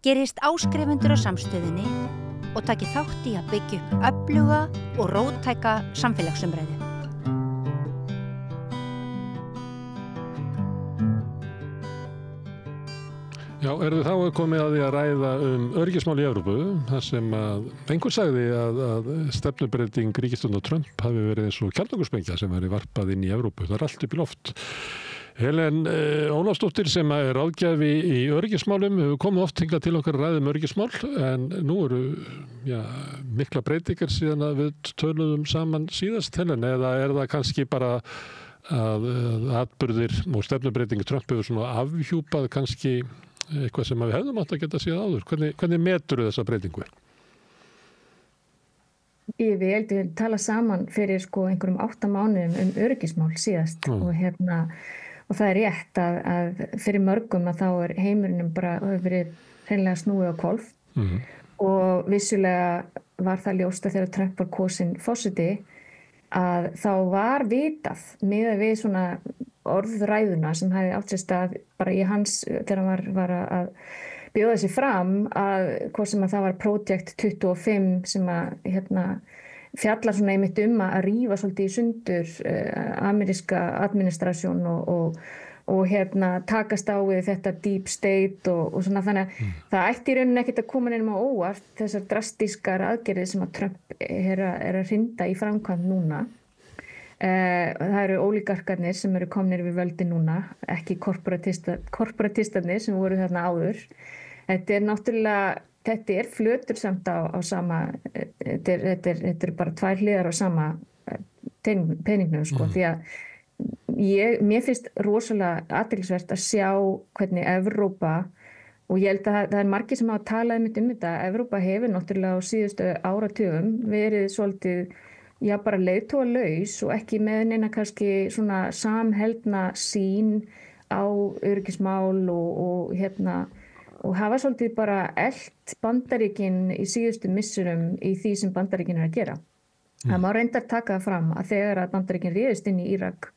gerist áskrifendur á samstöðinni og taki þátt í að byggja upp öfluga og róttæka samfélagsumræðu. Já, þið þá komið að því að ræða öryggismál í Evrópu, þar sem að einhver sagði að stefnubreyting ríkisstjórnar Trump hafi verið eins og kjarnorkusprengja sem væri varpað inn í Evrópu. Það allt upp í loft. Helen Ólafsdóttir sem er ráðgjafi í öryggismálum hefur komið oft hingað til okkar að ræða öryggismál, en nú eru mikla breytingar síðan að við töluðum saman síðast, Helen, eða það kannski bara að atburðir og stefnubreyting Trump hefur svona afhjúpað kannski eitthvað sem við hefðum átt að geta séð áður. Hvernig meturðu þessa breytingu? Við heldum tala saman fyrir einhverjum 8 mánuðum öryggismál síðast og það er rétt að fyrir mörgum að þá er heimurinn bara verið hreinlega snúið á hvolf og vissulega var það ljóst að þegar Trump var kosinn forseti að þá var vitað miðað við svona orðræðuna sem hefði átt sér stað bara í hans þegar hann var að bjóða sig fram að hvort sem að það var Project 25 sem að fjallar svona einmitt að rífa svolítið í sundur ameríska administrasjón og takast á við þetta deep state og svona, þannig að það ætti í rauninni ekkert að koma neinum á óvart þessar drastískar aðgerðir sem að Trump er að hrinda í framkvæmd núna. Það eru ólígarkarnir sem eru komnir við völdi núna, ekki korporatistarnir sem voru þarna áður. Þetta er flötur samt á sama, þetta er bara 2 hliðar á sama peningnum, því að mér finnst rosalega athyglisvert að sjá hvernig Evrópa, og ég held að það er margir sem hafa talað þetta, Evrópa hefur náttúrulega á síðustu áratugum verið svolítið, bara leiðtogalaus og ekki með neina kannski svona samheldna sýn á öryggismál og hafa svolítið bara elt Bandaríkin í síðustu missurum í því sem Bandaríkin er að gera. Það má reyndar taka það fram að þegar að Bandaríkin réðist inn í Írak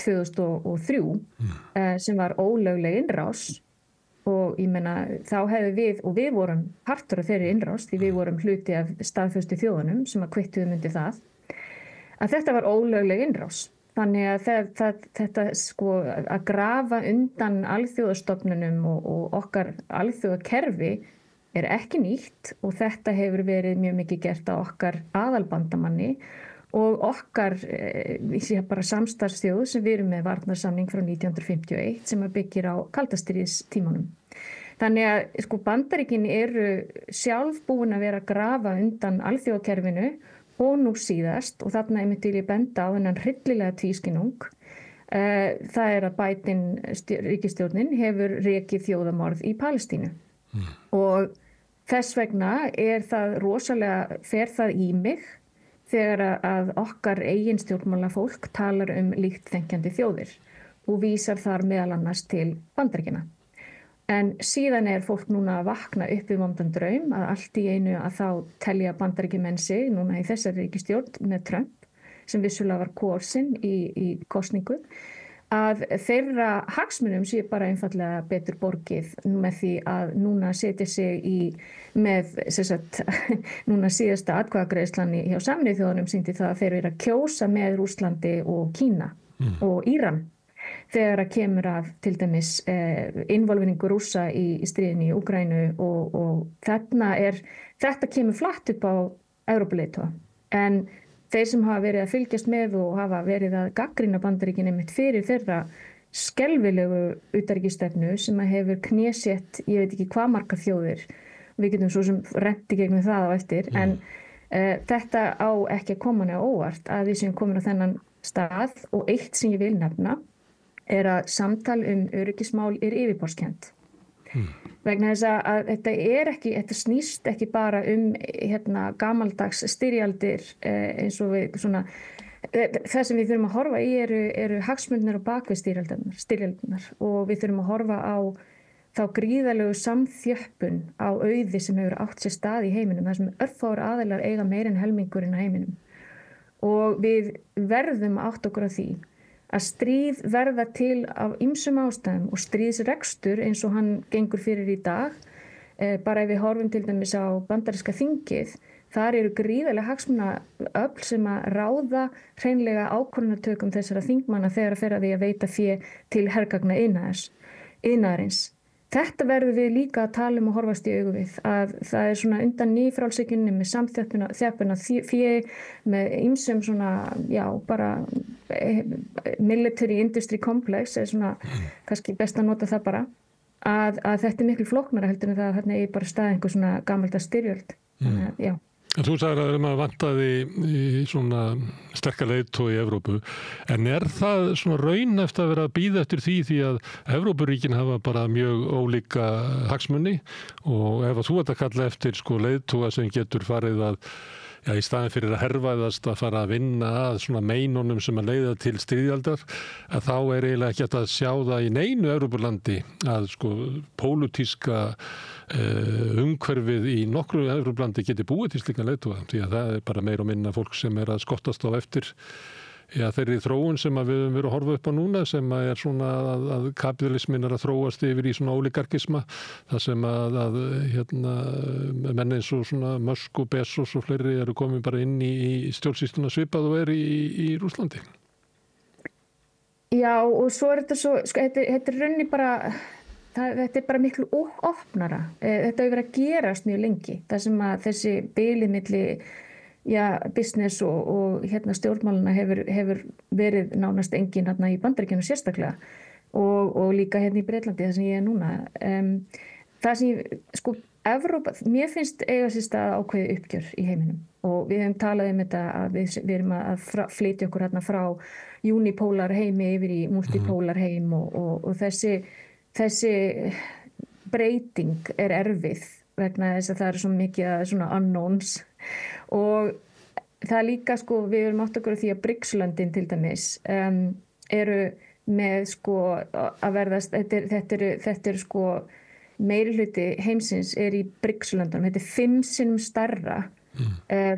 2003 sem var ólögleg innrás og ég meina þá hefði við vorum partur af þeirri innrás því við vorum hluti af staðföstu þjóðunum sem að kvittuðum undir það að þetta var ólögleg innrás. Þannig að þetta að grafa undan alþjóðastofnunum og okkar alþjóðakerfi er ekki nýtt og þetta hefur verið mjög mikið gert á okkar aðalbandamanni og okkar bara samstarfsþjóð sem við erum með varnarsamning frá 1951 sem byggir á kaldastríðstímanum. Þannig að Bandaríkin eru sjálf búin að vera að grafa undan alþjóðakerfinu og nú síðast, og þarna einmitt vil ég benda á þennan hryllilega tvískinnung, það er að Biden ríkisstjórnin hefur rekið þjóðamorð í Palestínu. Og þess vegna fer það í mig þegar að okkar eigin stjórnmálafólk talar líkt þenkjandi þjóðir og vísar þar meðal annars til Bandaríkjanna. En síðan er fólk núna að vakna upp við vondan draum að allt í einu að þá telja Bandaríkjamenn sig núna í þessari ríkisstjórn með Trump sem vissulega var kosinn í kosningu að þeirra hagsmunum sé bara einfallega betur borgið með því að núna setja sig með núna síðasta atkvæðagreiðslan hjá Sameinuðu þjóðunum sýndi það að þeir eru að kjósa með Rússlandi og Kína og Íran. Þegar að kemur af til dæmis involveringu Rússa í stríðinu í Úkraínu og þetta kemur flatt upp á Evrópuleiðtoga. En þeir sem hafa verið að fylgjast með og hafa verið að gagnrýna Bandaríkin einmitt fyrir þeirra skelfilegu utanríkisstefnu sem hefur knésett, ég veit ekki hvað margar þjóðir, við getum svo sem rennt í gegnum það á eftir, en þetta á ekki að koma á óvart að við séum komin á þennan stað og eitt sem ég vil nefna er að samtal öryggismál er yfirborðskennt. Vegna þess að þetta snýst ekki bara gamaldags styrjaldir eins og við svona, það sem við þurfum að horfa í eru hagsmunir og bakvið styrjaldirnar og við þurfum að horfa á þá gríðarlegu samþjöppun á auði sem hefur átt sér stað í heiminum, þar sem örfáir aðilar eiga meira en helmingurinn á heiminum. Og við verðum átt okkur á því að stríð verða til af ýmsum ástæðum og stríðsrekstur eins og hann gengur fyrir í dag, bara ef við horfum til dæmis á bandaríska þingið, þar eru gríðarlega hagsmunaöfl sem að ráða hreinlega ákvörðunartökum þessara þingmanna þegar að fer að því að veita fé til hergagna iðnaðarins. Þetta verður við líka að tala og horfast í augu við, að það er svona undan nýfrálshyggjunni með samþjöppun af fé, með ýmsum svona, bara military industry complex, er svona kannski best að nota það bara, að þetta er miklu flóknara heldur en það að þarna er bara stað einhver svona gamaldags styrjöld. Já. En þú sagðir að maður vantaði í svona sterka leiðtoga í Evrópu, en það svona raunhæft að vera að bíða eftir því að Evrópuríkin hafa bara mjög ólíka hagsmuni og ef að þú ert að kalla eftir leiðtoga sem getur farið að í staðin fyrir að herfaðast að fara að vinna að svona meinunum sem að leiða til stríðaldar, að þá er eiginlega ekki hægt að sjá það í neinu Evrópulandi að pólitíska umhverfið í nokkru Evrópulandi geti búið til slíkan leiðtoga, því að það er bara meira og minna fólk sem er að skottast á eftir þeirri þróun sem að við höfum verið að horfa upp á núna, sem að er svona að kapitalismin er að þróast yfir í svona oligarkisma, það sem að menn eins og svona Musk og Bezos og fleiri eru komin bara inn í stjórnsýsluna svipað og er í Rússlandi. Já, og svo er þetta svo, þetta er raunni bara, þetta er bara miklu opnara. Þetta hefur verið að gerast mjög lengi, það sem að þessi bilið milli business og stjórnmálana hefur verið nánast engin í Bandaríkjunum sérstaklega og líka í Bretlandi það sem ég er núna. Það sem Evrópa, mér finnst eiga sér stað ákveðið uppgjör í heiminum og við hefum talað þetta að við erum að flytja okkur frá unipolar heimi yfir í multipolar heim og þessi breyting er erfið vegna þess að það eru svo mikið svona unknowns og það líka við erum átt okkur því að BRICS-löndin til dæmis eru með að verðast, þetta er meiri hluti heimsins er í BRICS-löndunum, þetta er 5 sinnum stærra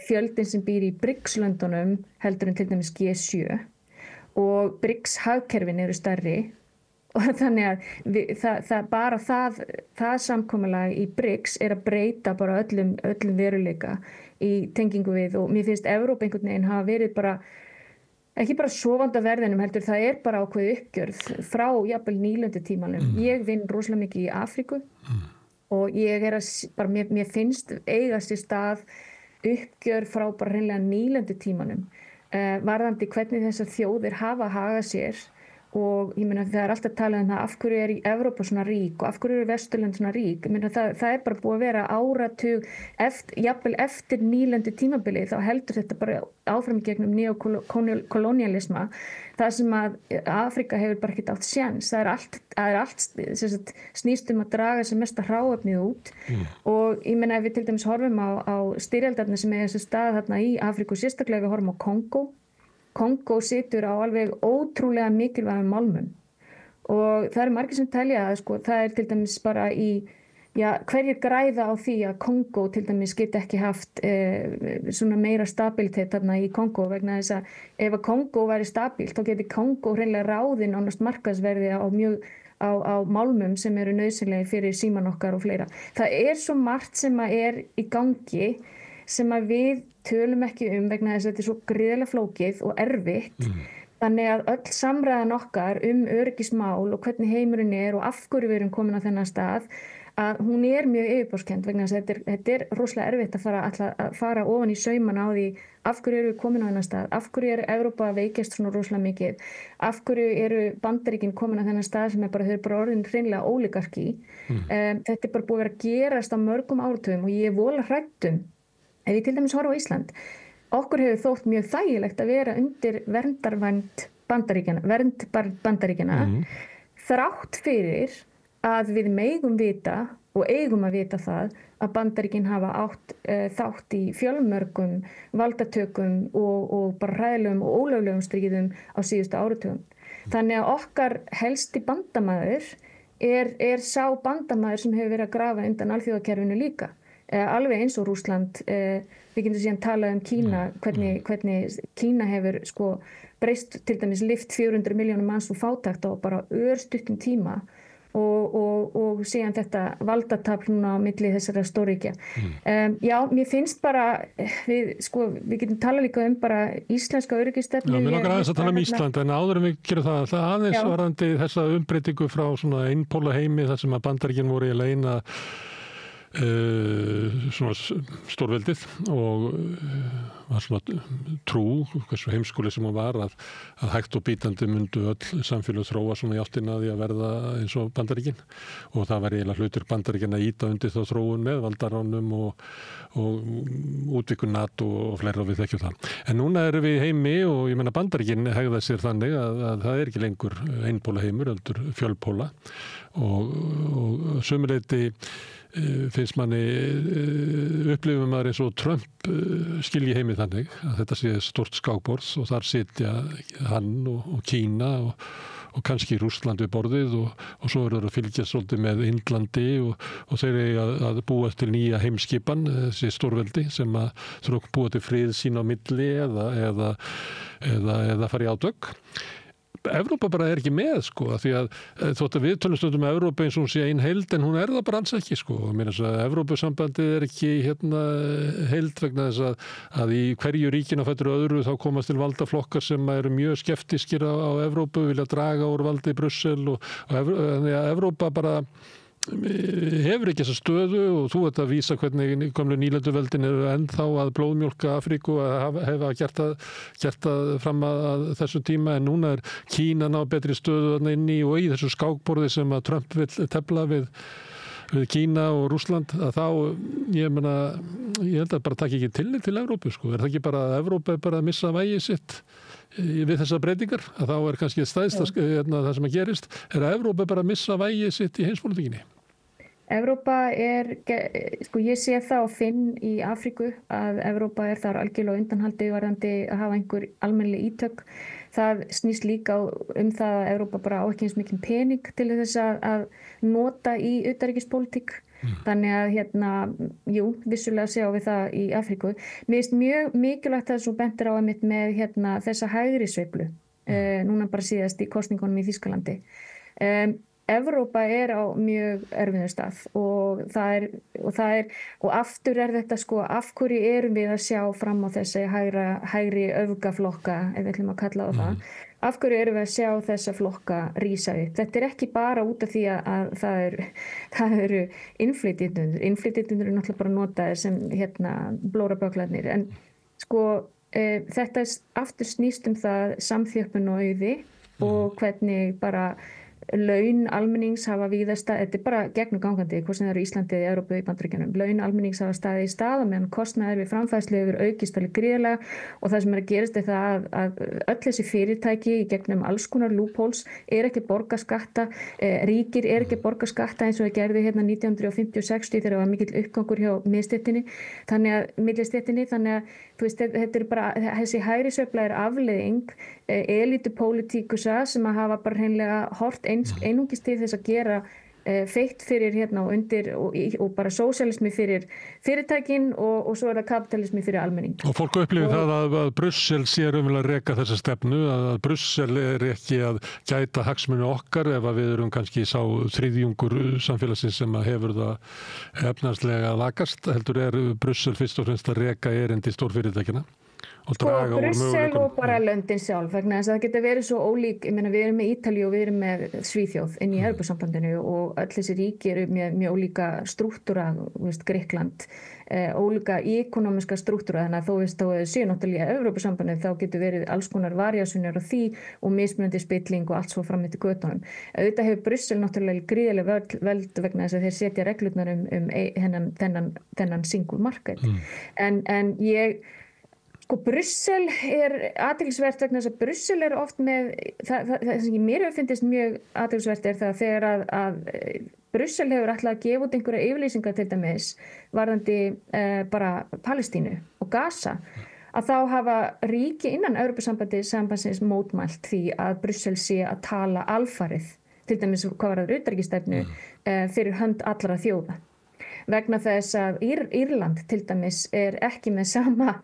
fjöldin sem býr í BRICS-löndunum heldur en til dæmis G7 og BRICS-hagkerfin eru stærri og þannig að það samkomulag í BRICS er að breyta bara öllum veruleika í tengingu við og mér finnst Evrópa einhvern veginn hafa verið bara ekki bara sofandi á verðinum heldur það er bara ákveðið uppgjörð frá jafnvel nýlendutímanum. Ég vinn rosalega mikið í Afríku og ég er mér finnst eiga sér stað uppgjörð frá bara hreinlega nýlendutímanum varðandi hvernig þessar þjóðir hafa hagað sér og ég meina það er alltaf talað það af hverju er í Evrópa svona rík og af hverju eru Vesturlönd svona rík. Ég meina það er bara búið að vera áratug jafnvel eftir nýlendu tímabili þá heldur þetta bara áfram gegnum neokolonialisma það sem að Afrika hefur bara ekkert átt séns. Það er allt snýst að draga sem mesta hráefnið út og ég meina ef við til dæmis horfum á styrjaldarnir sem eiga sér stað þarna í Afríku sérstaklega við horfum á Kongó situr á alveg ótrúlega mikilvægum málmum og það eru margir sem telja að það er til dæmis bara hverjir græða á því að Kongó til dæmis geti ekki haft svona meira stabilitet þarna í Kongó vegna þess að ef að Kongó væri stabílt þá geti Kongó hreinlega ráðið nánast markaðsverði á málmum sem eru nauðsynlegir fyrir síman okkar og fleira. Það er svo margt sem að er í gangi sem að við tölum ekki vegna þess að þetta er svo gríðarlega flókið og erfitt. Þannig að öll samræðan okkar öryggismál og hvernig heimurinn er og af hverju við erum komin á þennan stað, að hún er mjög yfirborðskennd vegna þess að þetta er rosalega erfitt að fara ofan í saumana á því af hverju eru við komin á þennan stað, af hverju er Evrópa að veikjast svona rosalega mikið, af hverju eru Bandaríkin komin á þennan stað sem þau er bara orðin hreinlega ólígarki. Þetta er bara búið að vera að gerast á mörgum áratugum og ég er voðalega hrædd ef ég til dæmis horfa á Ísland, okkur hefur þótt mjög þægilegt að vera undir verndarvænd Bandaríkjanna þrátt fyrir að við megum vita og eigum að vita það að Bandaríkin hafa átt þátt í fjölmörgum valdatökum og bara hræðilegum og ólöglegum stríðum á síðustu áratugum. Þannig að okkar helsti bandamaður er sá bandamaður sem hefur verið að grafa undan alþjóðakerfinu líka. Alveg eins og Rússland, við getum síðan talað Kína, hvernig Kína hefur breyst til dæmis lyft 400 milljónum manns úr fátækt á bara örstuttum tíma og síðan þetta valdatafl núna á milli þessara stórríkja. Já, mér finnst bara, við getum talað líka bara íslenska öryggisstefnu. Já, mér langar aðeins að tala Ísland, en áður en við gerum það aðeins varðandi þessa umbreytingu frá svona einpóla heimi þar sem að Bandaríkin voru í leina svona stórveldið og var svona trú, hversu heimskúli sem hún var að hægt og bítandi myndu öll samfélag þróa svona í áttina því að verða eins og Bandaríkin og það var eiginlega hlutur Bandaríkin að íta undir þá þróun með valdaránum og útvikun NATO og fleira og við þekkjum það. En núna erum við heimi og ég meina Bandaríkin hegða sér þannig að það er ekki lengur einpóla heimur, heldur fjölpóla og sömuleyti finnst manni upplifum maður eins og Trump skilji heimi þannig að þetta sé stort skákborð og þar sitja hann og Kína og kannski Rússland við borðið og svo eru það að fylgjast svolítið með Indlandi og þeir eru að búa til nýja heimskipan, þessi stórveldi sem að þurfa að búa til frið sín á milli eða fara í átök. Evrópa bara er ekki með því að þótt að við tölum stundum með Evrópa eins og hún sé ein heild en hún er það bara alls ekki mér finnst að Evrópusambandið er ekki heild vegna þess að í hverju ríkinu á fætur öðru þá komast til valdaflokkar sem eru mjög skeptískir á Evrópu, vilja draga úr valdi í Brussel og Evrópa bara hefur ekki þessa stöðu og þú ert að vísa hvernig gömlu nýlenduveldin eru ennþá að blóðmjólka Afríku að hefa gert það fram að þessum tíma en núna er Kína ná betri stöðu þarna inni og í þessu skákborði sem að Trump vill tefla við Kína og Rússland að þá, ég held að bara taki ekki tillit til Evrópu Er það ekki bara að Evrópa er bara að missa vægi sitt við þessar breytingar að þá er kannski stæðsta það sem að gerist að Evrópa bara að missa vægi sitt í heimspólitíkinni? Evrópa ég sé það og finn í Afríku að Evrópa þar algjörlega undanhaldi varðandi að hafa einhver almennileg ítök. Það snýst líka það að Evrópa bara á ekki eins mikinn pening til þess að nota í utanríkispólitík. Þannig að vissulega sjáum við það í Afríku. Mér finnst mjög mikilvægt að þú bentir á einmitt með þessa hægri sveiflu. Núna bara síðast í kosningunum í Þýskalandi. Evrópa er á mjög erfiðum stað og aftur er þetta af hverju erum við að sjá fram á þessi hægri öfgaflokka, ef við ætlum að kalla það. Af hverju erum við að sjá þessa flokka rísa upp? Þetta er ekki bara út af því að það eru innflytjendur. Innflytjendur eru náttúrulega bara notaðir sem blórabögglarnir. En þetta aftur snýst það samþjöppun og auði og hvernig bara laun almennings hafa víðasta, þetta er bara gegnumgangandi, hvort sem það eru Íslandi eða Evrópu í Bandaríkjunum. Laun almennings hafa staðið í stað og meðan kostnaður við framfærslu hefur aukist alveg gríðarlega og það sem er að gerast er það að öll þessi fyrirtæki í gegnum alls konar loopholes ekki að borga skatta, ríkir ekki að borga skatta eins og það gerði 1950 og 60 þegar það var mikill uppgangur hjá millistéttinni, þannig að þetta er bara, þessi hægri sveifla er afleiðing elitupólitíkusa sem að hafa bara hreinlega hort einungis til þess að gera feitt fyrir og undir og bara sósíalismi fyrir fyrirtækin og svo það kapitalismi fyrir almenning. Og fólk upplifir það að Brussel sé raunverulega að reka þessa stefnu, að Brussel er ekki að gæta hagsmuni okkar ef að við erum kannski sá þriðjungur samfélagsins sem að hefur það efnahagslega lakast, heldur Brussel fyrst og fremst að reka erindi stórfyrirtækina. Brussel og bara löndin sjálf vegna þess að það geta verið svo ólík við erum með Ítalíu og við erum með Svíþjóð inn í Evrópusambandinu og öll þessi ríki eru með mjög ólíka strúktúra Grikkland, ólíka ekonomiska strúktúra þannig að þó séu náttúrulega Evrópusambandinu þá getur verið alls konar variasunir á því og mismunandi spilling og allt svo fram eftir götunum. Auðvitað hefur Brussel náttúrulega gríðarlega völd vegna þess að þeir setja reglurnar þennan single market en Brussel er athyglisvert vegna þess að Brussel er oft með það sem mér hefur fyndist mjög athyglisvert er það þegar að Brussel hefur ætlað að gefa út einhverja yfirlýsingar til dæmis varðandi bara Palestínu og Gaza að þá hafa ríki innan Evrópusambandsins mótmælt því að Brussel sé að tala alfarið til dæmis hvað var það utanríkisstefnu fyrir hönd allra þjóða. vegna þess að Írland til dæmis ekki með sama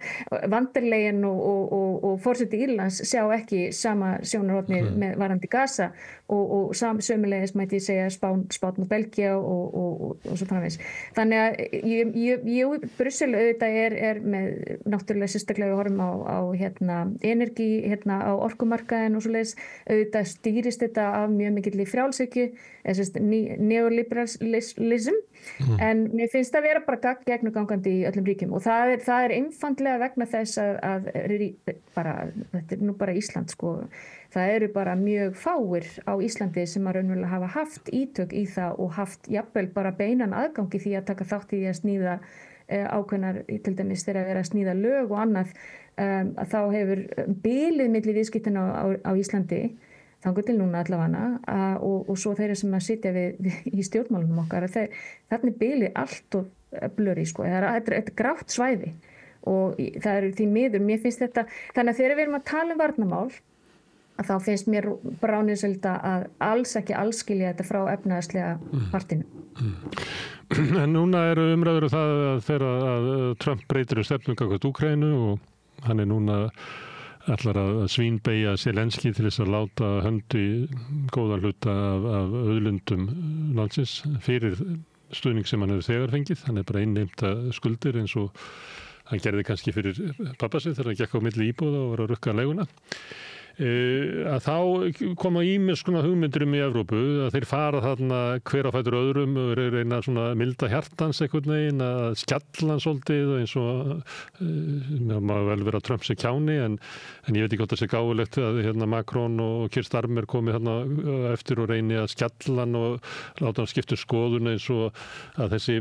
vandarlegin og forseti Írlands sjá ekki sama sjónarhornið með varandi Gaza og sömulegis mætti ég segja Spán og Belgía og svo framvegis. Þannig að Brussel auðvitað með náttúrulega sérstaklega við horfum á energi, á orkumarkaðin og svoleiðis, auðvitað stýrist þetta af mjög mikilli frjálshyggju, neoliberalism, en mér finnst það vera bara gegnugangandi í öllum ríkjum og það einfaldlega vegna þess að þetta nú bara Ísland sko, það eru bara mjög fáir á Íslandi sem að raunverulega hafa haft ítök í það og haft jafnvel bara beinan aðgangi því að taka þátt í því að sníða ákveðnar, til dæmis þegar að vera að sníða lög og annað, að þá hefur bilið milli viðskiptin á Íslandi þangað til núna allavega og svo þeirra sem að sitja í stjórnmálunum okkar, þarna bilið allt og blöri sko, þetta er grátt svæði og það eru því miður, mér finnst þetta, þannig að þegar við erum að tala varnarmál að þá finnst mér bráðnauðsynlegt að alls ekki alskilja þetta frá efnahagslega partinu. En núna eru umræður það að þegar Trump breytir stefnu gagnvart Úkraínu og hann núna ætlar að svínbeygja Zelenský til þess að láta hönd í góðan hluta af auðlundum landsins fyrir stuðning sem hann hefur þegar fengið. Hann bara innheimta skuldir eins og hann gerði kannski fyrir pappa sig þegar hann gekk á milli íbúða og var að rukka leiguna. Að þá koma ýmis svona hugmyndir í Evrópu að þeir fara þarna hver á fætur öðrum og reyna svona milda hjartans einhvern veginn að skjalla hann svolítið og eins og maður vel vera Trump sig kjáni en ég veit ekki hvort það sé gáfulegt að Macron og Keir Starmer komi þarna eftir og reyni að skjalla hann og láta hann skipta skoðun eins og að þessi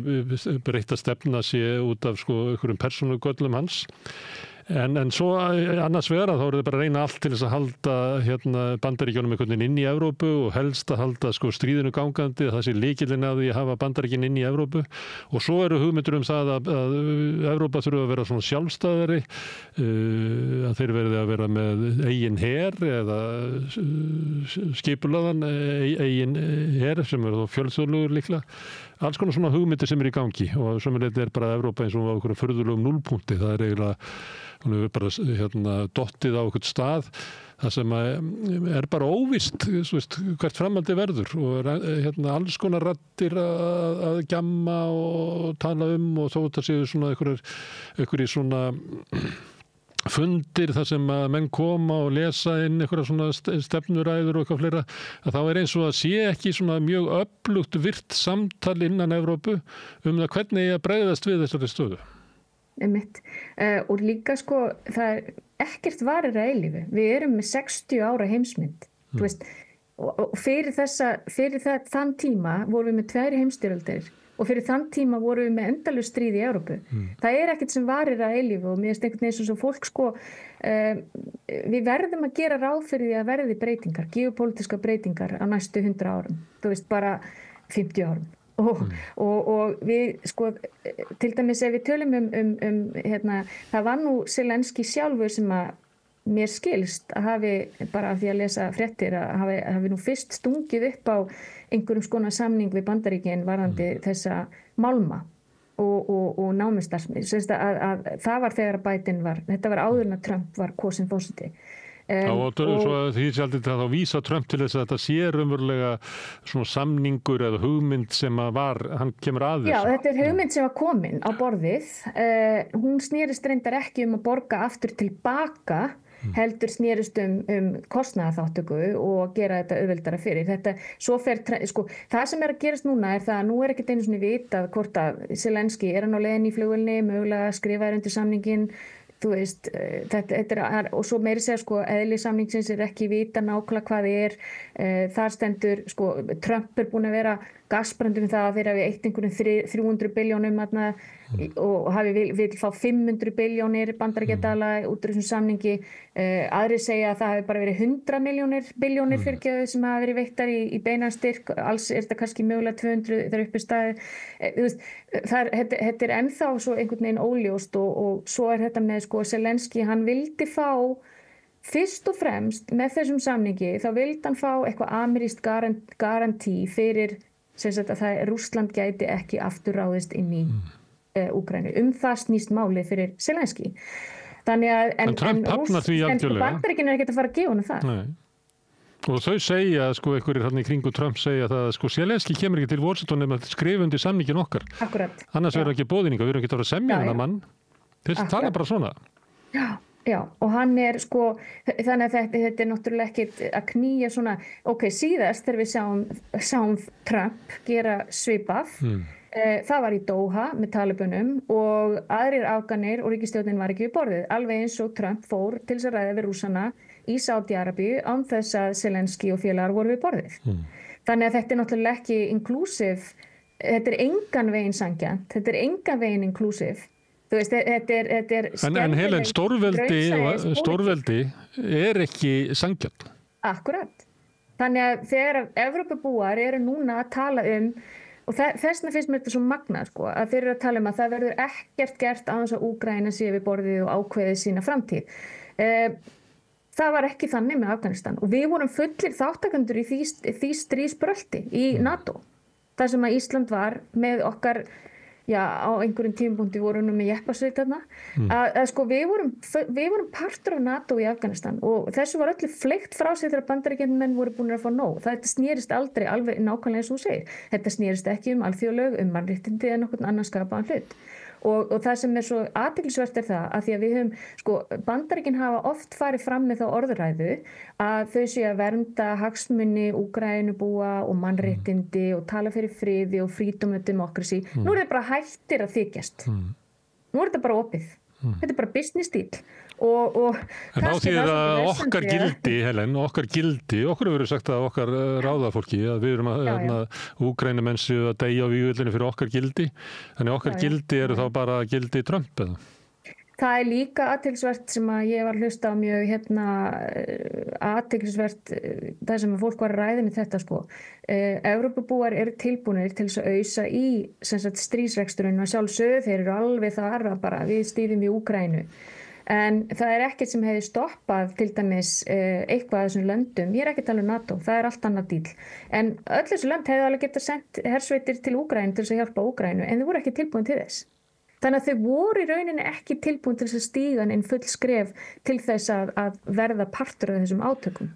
breytta stefna sé út af sko einhverjum persónugöllum hans. En svo annars vegar þá eru þau bara að reyna allt til þess að halda Bandaríkjunum einhvern veginn inn í Evrópu og helst að halda sko stríðinu gangandi, það sé lykillinn að því að hafa Bandaríkin inn í Evrópu og svo eru hugmyndir það að Evrópa þurfa að vera svona sjálfstæðari, að þeir verði að vera með eigin her eða skipulaðan eigin her sem eru þá fjölþjóðlegur líklega. Alls konar svona hugmyndir sem í gangi og sömuleiðis bara Evrópa eins og á einhverjum furðulegum núllpunkti. Það eiginlega, hún hefur bara dottið á einhvern stað það sem bara óvíst hvert framhaldi verður og alls konar raddir að gjamma og tala og þó það séu svona einhverjir svona fundir þar sem að menn koma og lesa inn einhverja svona stefnuræður og eitthvað fleira, að þá eins og að sé ekki svona mjög öflugt virt samtal innan Evrópu það hvernig eigi að bregðast við þessari stöðu. Einmitt. Og líka sko, það ekkert varir að eilífu. Við erum með 60 ára heimsmynd. Þú veist, og fyrir þann tíma vorum við með 2 heimsstyrjaldir og fyrir þann tíma vorum við með endalaust stríð í Evrópu. Það ekkert sem varir að eilífu og mér finnst einhvern veginn svo fólk sko, við verðum að gera ráð fyrir því að verði breytingar, geopolítískar breytingar á næstu 100 árum. Þú veist, bara 50 árum. Og við sko til dæmis ef við tölum það var nú Zelenský sjálfur sem að mér skilst að hafi bara af því að lesa fréttir að hafi nú fyrst stungið upp á einhverjum skona samning við Bandaríkin varðandi þessa málma og námustarfsemi. Að það var þegar að Biden þetta var áður en að Trump var kosinn forseti. Og því sjálf þetta þá vísa Trump til þess að þetta sé raunverulega svona samningur eða hugmynd sem hann kemur að þessu. Já, þetta er hugmynd sem var komin á borðið. Hún snerist reyndar ekki að borga aftur tilbaka, heldur snerist kostnaðarþátttöku og gera þetta auðveldara fyrir. Það sem að gerast núna það að nú ekkert einu svona vitað hvort að Zelenský hann á leiðinni í flugvélni, mögulega skrifaður undir samninginn. Þú veist, og svo meiri segja sko, eðli samningsins ekki vita nákvæmlega hvað þar stendur, sko, Trump búin að vera gasbrandum það að þeir hafi eytt einhverjum 300 billjónum og hafi vil fá 500 billjónir bandaríkjadala út úr þessum samningi. Aðrir segja að það hafi bara verið 100 billjónir fyrirgefið sem hafa verið veittar í beinan styrk, alls þetta kannski mögulega 200 þegar uppi staðið. Þetta ennþá svo einhvern veginn óljóst og svo þetta með sko Zelenský, hann vildi fá fyrst og fremst með þessum samningi, þá vildi hann fá eitthvað amerískt garantí fyrir sem sagt að Rússland gæti ekki aftur ráðist inn í Úkraínu. Það snýst málið fyrir Zelenský. Þannig að en Trump hafnar því algjörlega. Bandaríkin ekki að fara að gefa honum það. Nei. Og þau segja, einhverjir þarna í kringu Trump segja það, Zelenský kemur ekki til Washington nema að skrifa undir samningin okkar. Akkurat. Annars verður ekki boðninga, við erum ekki að fara að semja hana mann. Þeir tala bara svona. Já, og hann þannig að þetta náttúrulega ekkit að knýja svona, síðast þegar við sáum Trump gera svipað, það var í Doha með Talibanum og aðrir Afganir og ríkisstjórnin var ekki við borðið, alveg eins og Trump fór til þess að ræða við Rússana í Sádi-Arabíu án þess að Zelenský og félagar voru við borðið. Þannig að þetta náttúrulega ekki inclusive, þetta engan veginn sanngjarnt, þetta engan veginn inclusive. Þú veist, þetta En Helen, stórveldi ekki sanngjarnt. Akkurat. Þannig að þegar Evrópubúar eru núna að tala og þessna finnst mér þetta svo magnað, að þeir eru að tala að það verður ekkert gert á þess að Úkraína sé við borðið og ákveðið sína framtíð. Það var ekki þannig með Afganistan og við vorum fullir þáttakendur í því stríðsbrölti í NATO. Það sem að Ísland var með okkar á einhverjum tímapunkti vorum við með jeppasveit þarna, við vorum partur af NATO í Afganistan og þessu var öllu fleygt frá sig þegar Bandaríkjamenn voru búin að fá nóg. Þetta snerist aldrei alveg nákvæmlega eins og þú segir. Þetta snerist ekki alþjóðalög, mannréttindi eða nokkurn annan skapaðan hlut. Og það sem svo athyglisvert það að því að við höfum, Bandaríkin hafa oft farið fram með þá orðræðu að þau séu að vernda hagsmuni Úkraínubúa og mannréttindi og tala fyrir friði og freedom and democracy. Nú er þetta bara hættir að þykjast. Nú er þetta bara opið. Þetta bara business deal. En þá þýðir að okkar gildi, Helen, okkur hefur verið sagt að okkar ráðafólki að við erum að Úkraínumenn séu að deyja á vígvöllinu fyrir okkar gildi, þannig okkar gildi eru þá bara gildi Trump eða? Það líka athyglisvert sem að ég var að hlusta á mjög athyglisvert það sem að fólk var að ræða með þetta Evrópubúar eru tilbúnir til þess að ausa í stríðsreksturinn og sjálfsögðu þeir eru alveg þar að bara við stýðum í Úkraínu. En það ekkert sem hefði stoppað til dæmis eitthvað af þessum löndum. Ég ekki að tala um NATO, það allt annað díl. En öll þessu lönd hefði alveg getað sendt hersveitir til Úkraínu til þess að hjálpa Úkraínu, en þau voru ekki tilbúin til þess. Þannig að þau voru í rauninni ekki tilbúin til þess að stíga inn full skref til þess að verða partur af þessum átökum.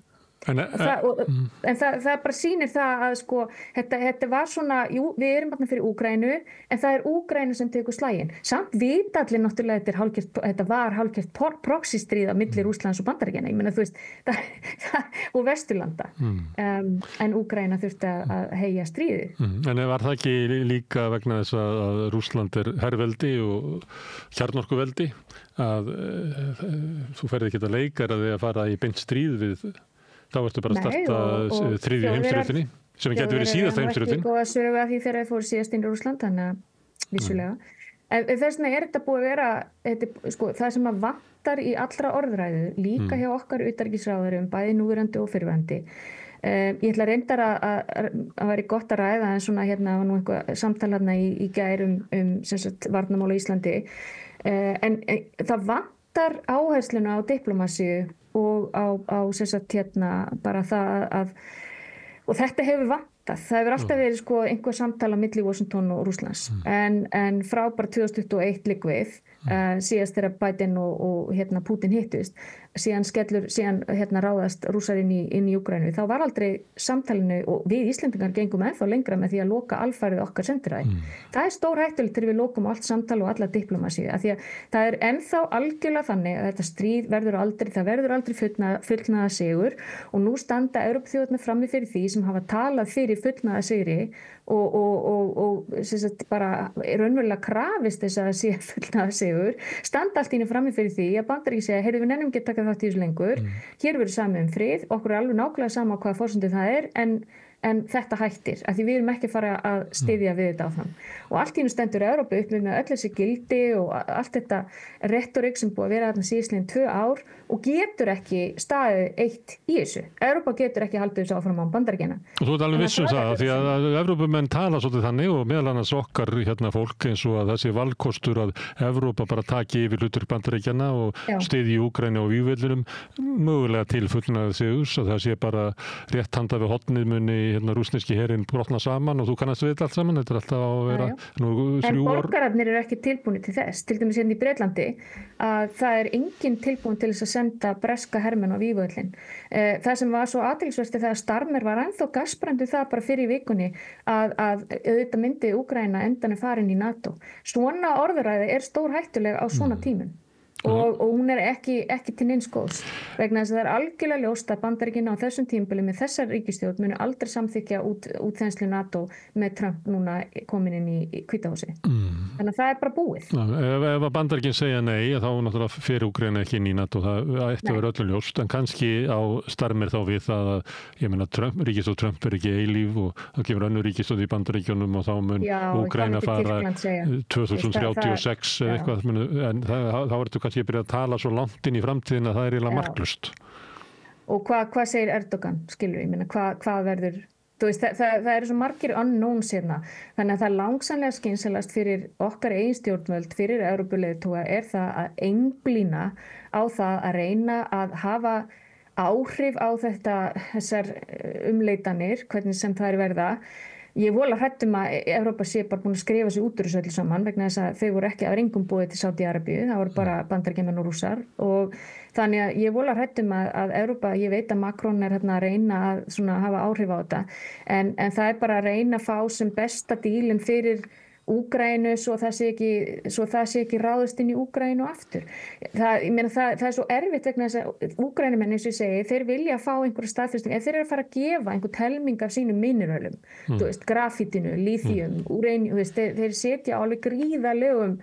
En það bara sýnir það að þetta var svona, við erum þarna fyrir Úkraínu en það Úkraína sem tekur slaginn. Samt vita allir náttúrulega þetta var hálfgert proxystríð á milli Rússlands og Bandaríkjanna, ég meina þú veist og Vesturlanda en Úkraína þurfti að heyja stríðið. En var það ekki líka vegna þess að Rússland herveldi og kjarnorkuveldi að þú ferði ekki að leikara því að fara í beint stríð við þá ertu bara að starta þriðju heimsstyrjöldinni sem getur verið síðasta heimsstyrjöldin. Það var ekki góð að sögu að því þegar þið fóru síðast inn í Rússland, þannig að vissulega. En þess vegna þetta búið að vera það sem að vantar í allra orðræðu, líka hjá okkar utanríkisráðurum, bæði núverandi og fyrrverandi. Ég ætla reyndar að væri gott að ræða en svona var nú einhver samtal í gær varnarmál á Íslandi. En það vantar áhersluna á diplomasíu og á bara það að og þetta hefur vantað. Það hefur alltaf verið einhver samtal á milli Washington og Rússlands en frá bara 2021 liggur við síðast þegar Biden og Putin hittust síðan ráðast Rússar inn í Úkraínu. Þá var aldrei samtalinu og við Íslendingar gengum ennþá lengra með því að loka alfarið okkar sendiræði. Það stór hættulegt þegar við lokum allt samtal og alla diplomasíu af því að það ennþá algjörlega þannig að þetta stríð verður aldrei fullnaða sigur og nú standa Evrópuþjóðirnar frammi fyrir því sem hafa talað fyrir fullnaða sigri og bara raunverulega krafist þess að það sé fullnaða sigur, standa allt í einu frammi fyrir því að Bandaríkin segja, heyrðu við nennum ekki taka þátt í þessu lengur, hér verður samið frið, okkur alveg nákvæmlega sama hvaða forsendið það en þetta hættir, af því við erum ekki að fara að styðja við þetta áfram. Og allt í einu stendur Evrópu upp með öll þessi gildi og allt þetta retorik sem búið að vera þarna síðastliðin 2 ár og getur ekki staðið eitt í þessu. Evrópa getur ekki haldið þessu áfram á Bandaríkjanna. Og þú ert alveg viss það, því að Evrópumenn tala svolítið þannig og meðal annars okkar fólk eins og að þessi valkostur að Evrópa bara taki yfir hlutur Bandaríkjanna og styðji Úkraínu og vígvellinum mögulega til fullnaðar sigurs að það sé bara rétt handa við hornið muni rússneski herinn brotna saman og þú kannast við allt saman, þetta alltaf á að vera nú 3 En ár. borgararnir eru ekki tilbúinir til þess, til dæmis hérna í Bretlandi, að það engin tilbúin til þess að senda breska hermenn á vígvöllin. Það sem var svo athyglisvert þegar Starmer var ennþá gasbrandi það bara fyrir í vikunni að auðvitað myndi Úkraína endanum farin í NATO. Svona orðuræði stór hættuleg á svona tímum. Og hún ekki til neins góðs vegna þess að það algjörlega ljóst að Bandaríkin á þessum tímabili með þessar ríkisstjórn munu aldrei samþykkja útþenslu NATO með Trump núna komin inn í Hvítahúsi. Þannig að það bara búið. Ef að Bandaríkin segja nei, þá náttúrulega fer Úkraína ekki inn í NATO, það ætti að vera öllum ljóst, en kannski á Starmer þá við það að, ég meina, ríkisstjórn Trump ekki eilíf og það gefur önnur ríkisstjórn í Bandaríkjunum og þá mun Úkraína fara 2036 eitthvað, en þá ertu kannski byrja að tala svo langt inn í framtíðin að það eiginlega marklaust. Og hvað segir Erdogan, skilur ég minna, hvað verður, þú veist, það eru svo margir unknowns hérna, þannig að það langsamlega skynselast fyrir okkar eigin stjórnvöld, fyrir Evrópuleiðtoga það að einblína á það að reyna að hafa áhrif á þessar umleitanir, hvernig sem það verða. Ég vola hrættum að Evrópa sé bara búin að skrifa sig út úr þessu öllu saman vegna þess að þau voru ekki af engum boðið til Sádi-Arabíu, það voru bara Bandaríkjamenn og Rússar og þannig að ég vola hrættum að Evrópa, ég veit að Macron hérna að reyna að hafa áhrif á þetta en það bara að reyna að fá sem besta dílinn fyrir Úkraínu svo það sé ekki ráðist inn í Úkraínu aftur. Það svo erfitt vegna þess að Úkraínumenn, eins og ég segi, þeir vilja fá einhverja staðfestingu, ef þeir eru að fara að gefa einhvern helming af sínum minerölum, þú veist, grafítinu, líþíum, úrani, þeir setja alveg gríðalegum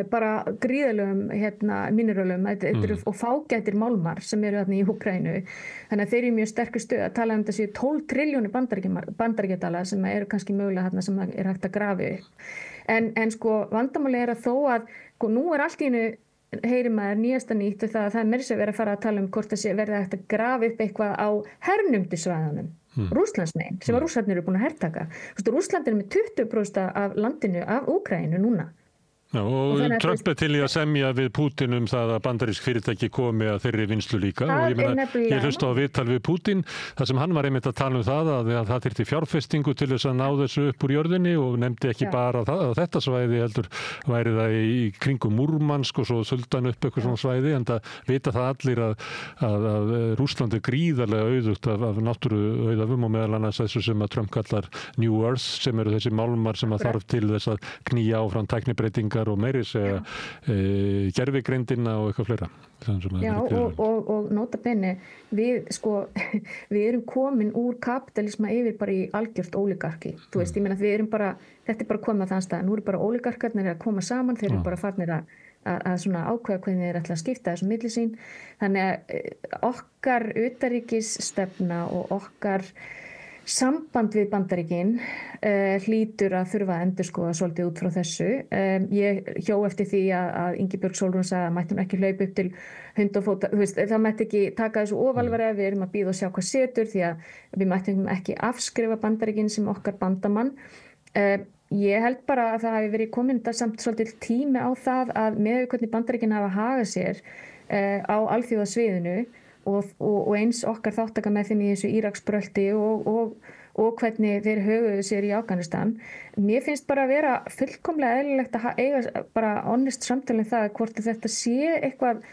bara gríðalegum minerölum og fágætir málmar sem eru þarna í Úkraínu. Þannig að þeir eru mjög sterkur stöð að tala þetta séu 12 triljónir bandaríkjadala sem eru kannski mögulega þarna sem hægt að grafi upp. En sko vandamáli að þó að nú allt í einu heyri maður nýjasta nýtt og það meira sem verið að fara að tala hvort það sé verið hægt að grafi upp eitthvað á hernumdu svæðunum. Rússlandsmegin, sem að Rússarnir eru búin að hertaka. Rússland með 20% af landinu af Úkraínu núna. Já, og Trump til í að semja við Pútín það að bandarísk fyrirtæki komi að þeirri vinslu líka og ég hlusta á viðtal við Pútín þar sem hann var einmitt að tala það að það þyrfti fjárfestingu til þess að ná þessu upp úr jörðinni og nefndi ekki bara að þetta svæði heldur væri það í kringum Múrmansk og svo sultan upp eitthvað svona svæði en það vita það allir að Rússland gríðarlega auðugt af náttúru auðafum og meðal annars þessu sem að Trump kallar New Earth sem eru þessi málmar sem að þarf til þess að knýja áfram tæknibreytingar og meiri segja gervigreindina og eitthvað fleira. Já, og nota bene, við erum komin úr kapitalisma yfir bara í algjört óligarki. Þú veist, ég meina þetta bara komið að þann stað. Nú eru bara óligarkarnir að koma saman, þeir eru bara farnir að svona ákveða hvernig þeir ætla að skipta þessum milli sín. Þannig að okkar utanríkisstefna og okkar samband við Bandaríkin hlýtur að þurfa að endurskoða svolítið út frá þessu. Ég hjó eftir því að Ingibjörg Sólrún sagði að mættum ekki hlaupa upp til hund og fóta. Það mætti ekki taka þessu ofarlega, við erum að bíða og sjá hvað setur því að við mættum ekki afskrifa Bandaríkin sem okkar bandamann. Ég held bara að það hafi verið komin samt svolítið tími á það að með hvernig Bandaríkin hafa hagað sér á alþjóðasviðinu og eins okkar þáttaka með þeim í þessu Íraksbrölti og hvernig þeir höguðu sér í Afganistan. Mér finnst bara að vera fullkomlega eðlilegt að eiga bara honest samtalið það hvort þetta sé eitthvað,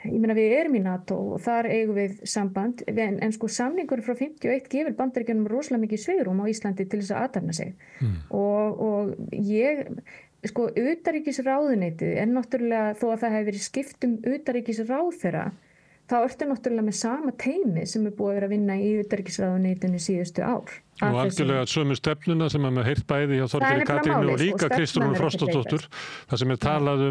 ég meina við erum í NATO og þar eigum við samband, en sko samningur frá 51 gefur Bandaríkjunum rosalega mikið svigrúm á Íslandi til þess að athafna sig. Og ég sko utanríkisráðuneytið náttúrulega þó að það hefur verið skipt utanríkisráðherra þá ertu náttúrulega með sama teymi sem búið að vera að vinna í utanríkisráðuneytinu síðustu ár. Og algjörlega sömu stefnuna sem að með heyrt bæði hjá Þorgerði Katrínu og líka Kristrúnu Frostadóttur, það sem talað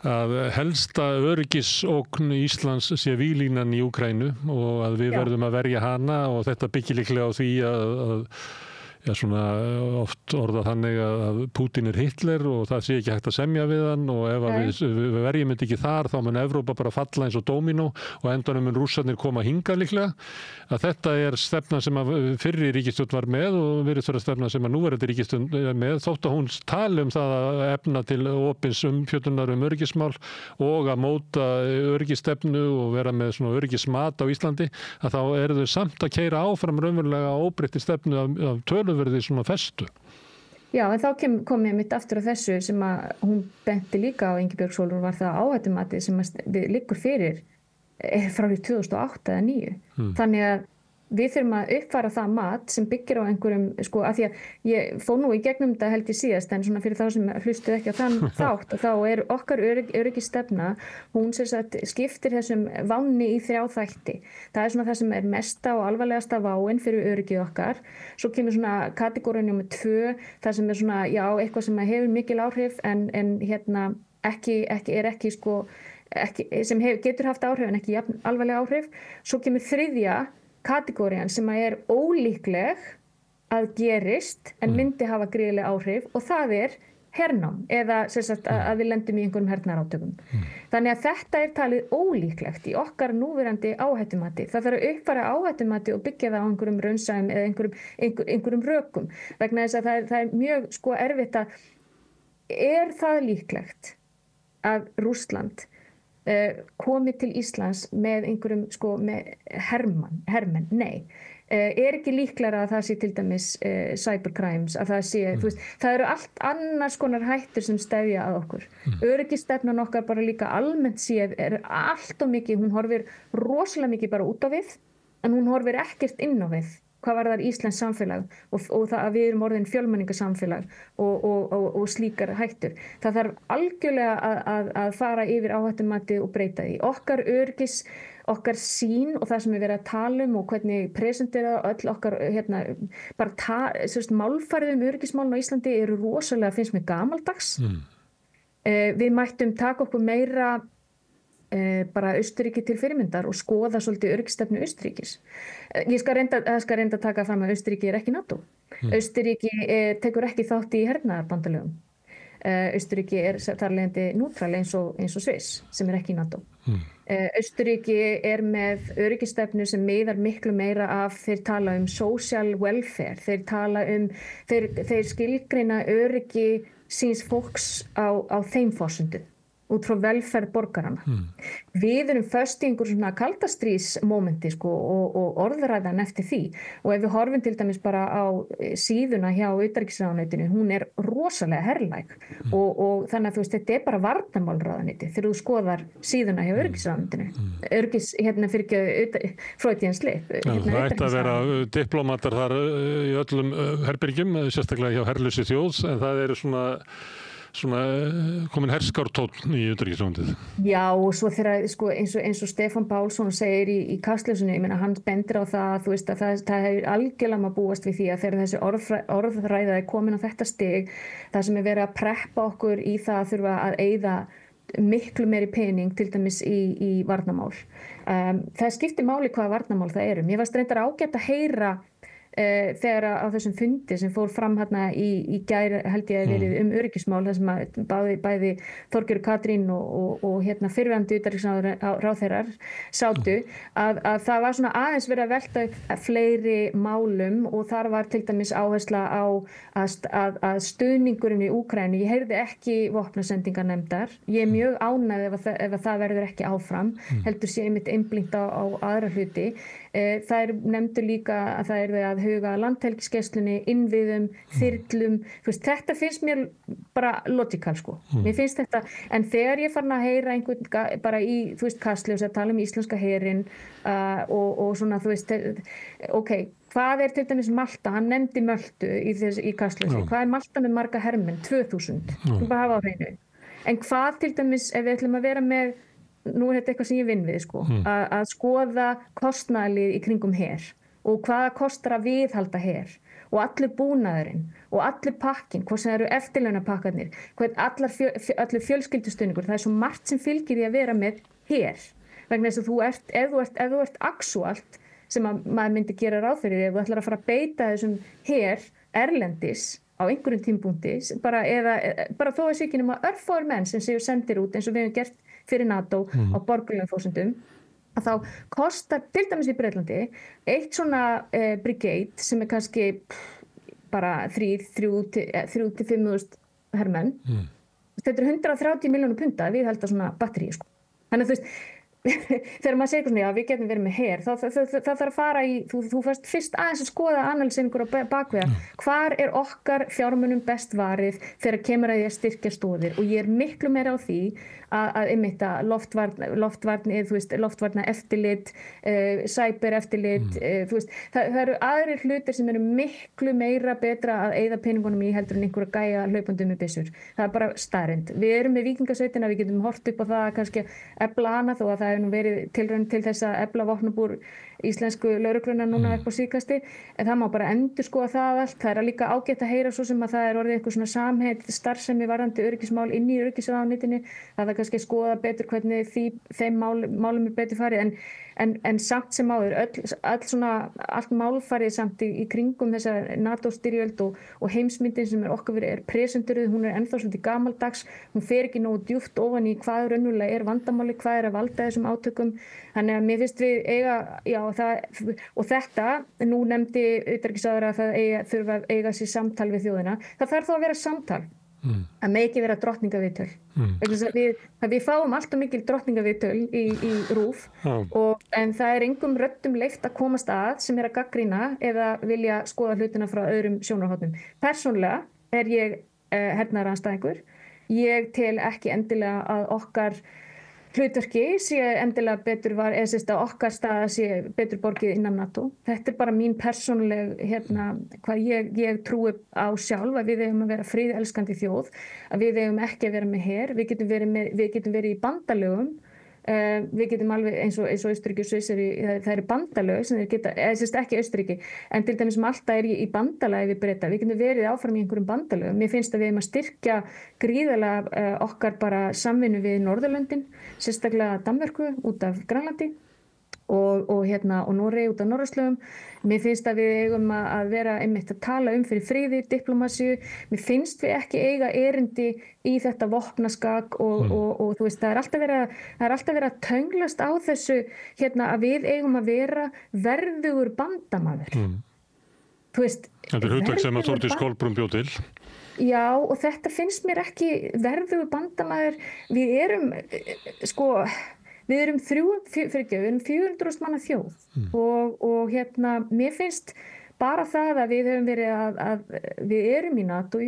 að helsta öryggisógn Íslands sé víglínan í Úkraínu og að við verðum að verja hana og þetta byggir líklega á því að svona oft orðað þannig að Pútín Hitler og það sé ekki hægt að semja við hann og ef við verjum þetta ekki þar þá mun Evrópa bara falla eins og dóminó og endanum mun Rússarnir koma hingað líklega. Að þetta stefna sem að fyrri ríkisstjórn var með og virðist vera stefna sem að núverandi ríkisstjórn er með þótt að hún tali það að efna til opins umfjöllunar öryggismál og að móta öryggisstefnu og vera með svona öryggismat á Íslandi að þá eru þau samt að keyra áfram raunverulega óbreytti stefnu af töluverði svona festu. Já, en þá kom ég mitt aftur á þessu sem að hún benti líka á Ingibjörg Sólrún var það áhættumatið sem að liggur fyrir frá 2008 eða 2009. Þannig að við þurfum að uppfæra það mat sem byggir á einhverjum, sko, af því að ég fór nú í gegnum þetta held ég síðast, en svona fyrir þá sem hlustuð ekki á þann þátt, og þá okkar öryggisstefna, hún sem sagt skiptir þessum vánni í 3 þætti. Það svona það sem mesta og alvarlegasta váin fyrir öryggið okkar. Svo kemur svona kategóri nummer 2, það sem svona, já, eitthvað sem hefur mikil áhrif, en hérna ekki sko, sem getur haft áhrif en ekki alvarleg áhrif. Svo kemur 3. kategórian sem ólíkleg að gerist en myndi hafa gríðarleg áhrif og það hernám eða sem sagt að við lendum í einhverjum hernaðarátökum. Þannig að þetta talið ólíklegt í okkar núverandi áhættumati. Það þarf að uppfæra áhættumati og byggja það á einhverjum raunsæjum eða einhverjum rökum vegna þess að það mjög sko erfitt að það líklegt að Rússland komið til Íslands með einhverjum sko með hermenn, nei. Ekki líklara að það sé til dæmis cybercrimes, að það sé, þú veist, það eru allt annars konar hættur sem stefja að okkur. Öryggisstefnan okkar bara líka almennt séð allt og mikið, hún horfir rosalega mikið bara út á við, en hún horfir ekkert inn á við. Hvað var það Íslands samfélag og það að við erum orðin fjölmenningarsamfélag og slíkar hættur. Það þarf algjörlega að fara yfir áhættumatið og breyta því. Okkar sýn og það sem við verið að tala og hvernig presentera öll okkar málfærið öryggismálin á Íslandi eru rosalega, finnst mér gamaldags. Við mættum taka okkur meira bara Austurríki til fyrirmyndar og skoða svolítið öryggisstefnu Austurríkis. Það skal reynda að taka fram að Austurríki ekki NATO. Austurríki tekur ekki þátt í hernaðarbandalögum. Austurríki þar leiðandi nútral eins og Sviss sem ekki í NATO. Austurríki með öryggisstefnu sem miðar miklu meira af, þeir tala social welfare, þeir skilgreina öryggi síns fólks á þeim forsendum. Út frá velferð borgarana. Við erum föst í einhver svona kaldastríðsmómenti sko, og orðræðan eftir því og ef við horfum til dæmis bara á síðuna hjá utanríkisráðuneytinu, hún rosalega herlæg og þannig að þú veist, þetta bara varnarmálráðuneyti þegar þú skoðar síðuna hjá öryggisráðuneytinu. Freudian slip. Það ætti að vera diplómatar þar í öllum herbyrgjum, sérstaklega hjá herlausi þjóðs, en það eru svona komin herskártónn í utanríkisráðuneytið. Já, og svo þegar sko, eins og Stefán Pálsson segir í Kastljósinu, ég meina hann bendir á það, þú veist, að það hefur algjörlega maður búast við því að þegar þessi orðræða komin á þetta stig, það sem verið að preppa okkur í það að þurfa að eyða miklu meiri pening til dæmis í varnarmál. Það skiptir máli hvaða varnarmál það eru. Mér varst reyndar ágætt að heyra þegar á þessum fundi sem fór fram hérna í gær held ég að verið öryggismál þar sem að bæði Þorgerður Katrín og hérna fyrrverandi utanríkisráðherrar sátu að það var svona aðeins verið að velta fleiri málum og þar var til dæmis áhersla á að stuðningurinn í Úkraínu, ég heyrði ekki vopnasendingar nefndar, ég mjög ánægð ef það verður ekki áfram, heldur sé einmitt einblínt á aðra hluti. Það nefndu líka að það að huga landhelgisgæslunni, innviðum, þyrlum, þú veist, þetta finnst mér bara logikal sko. Mér finnst þetta, en þegar ég farin að heyra einhvern bara í, þú veist, Kastljós að tala íslenska herinn og svona, þú veist, ok, hvað til dæmis Malta, hann nefndi Möltu í Kastljósi, hvað Malta með marga hermenn, 2000, þú bara hafa á hreinu. En hvað til dæmis, ef við ætlum að vera með nú þetta eitthvað sem ég vinn við sko, að skoða kostnaðarlið í kringum her og hvaða kostar að viðhalda her og allur búnaðurinn og allur pakkin, hvort sem eru eftirlaunapakkarnir, allur fjölskyldustuðningur, það svo margt sem fylgir því að vera með her, vegna þess að ef þú ert actualt sem að maður myndi gera ráð fyrir, ef þú ætlar að fara að beita þessum her erlendis á einhverjum tímpúnti, bara þó að sé ekki nema örfáir menn sem séu sendir út eins og við hefum gert fyrir NATO á borgulegum forsendum, að þá kostar, til dæmis í Bretlandi, eitt svona brigade sem kannski bara 3-5.000 hermenn. Þetta 130 milljónir punda að viðhalda svona batteríi, sko. Þannig að þú veist, þegar maður segir svona, já, við getum verið með her, það þarf að fara í, þú fyrst aðeins að skoða analýsingur á bakvega, hvar okkar fjármunum best varið þegar kemur að ég styrkja stóðir, og ég miklu meira á því að einmitt að loftvarna eftirlit, cyber eftirlit, þú veist, það eru aðrir hlutir sem eru miklu meira betra að eyða peningunum í heldur en einhverja gæja hlaupandum með byssur. Það bara staðreynd. Við erum með Víkingasveitina, við getum hort upp á það kannski efla hana, þó að það hefur nú verið tilraun til þess að efla vopnabúr íslensku lögregluna núna upp á síðkasti, en það má bara endurskoða það allt. Það líka ágætt að heyra svo sem að það orðið eitthvað svona samheitt starfsemi varðandi öryggismál inn í öryggisráðuneytinu. Það kannski að skoða betur hvernig þeim málum betur farið, en samt sem áður, allt málfarið samt í kringum þessa NATO-styrjöld og heimsmyndin sem okkar verið presenturuð, hún ennþá svolítið gamaldags, hún fer ekki nógu djúpt ofan í hvað raunverulega vandamáli, hvað að valda þessum átökum. Þannig að mér finnst við eiga, já, og þetta, nú nefndi utanríkisráðherra að það þurfa að eiga sér samtal við þjóðina. Það þarf þá að vera samtal. Að með ekki vera drottningaviðtöl. Við fáum alltaf mikil drottningaviðtöl í RÚV, en það engum röddum leyft að komast að sem að gagnrýna eða vilja skoða hlutina frá öðrum sjónarhornum. Persónulega ég hernaðarandstæðingur. Ég tel ekki endilega að okkar hlutverki sé endilega betur að okkar staða sé betur borgið innan NATO. Þetta bara mín persónuleg, hvað ég trúi á sjálf, að við eigum að vera friðelskandi þjóð, að við eigum ekki að vera með her, við getum verið í bandalögum, við getum alveg eins og Austurríki og Sviss það eru bandalög sem þeir geta, ekki Austurríki, en til dæmis Malta í bandalagi við Breta, við getum verið áfram í einhverjum bandalögum. Mér finnst að við eigum að styrkja gríðarlega okkar bara samvinnu við Norðurlöndin, sérstaklega Danmörku út af Grænlandi og Noregi út af Norðurslóðum. Mér finnst að við eigum að vera einmitt að tala fyrir friði, diplomasíu. Mér finnst við ekki eiga erindi í þetta vopnaskak og þú veist, það er alltaf verið að tönglast á þessu að við eigum að vera verðugur bandamaður. Þú veist, þetta hugtak sem að Þórdís Kolbrún bjó til. Já, og þetta finnst mér ekki verðugur bandamaður. Við erum, við erum 400.000 manna þjóð og mér finnst bara það að við höfum verið að við erum í NATO,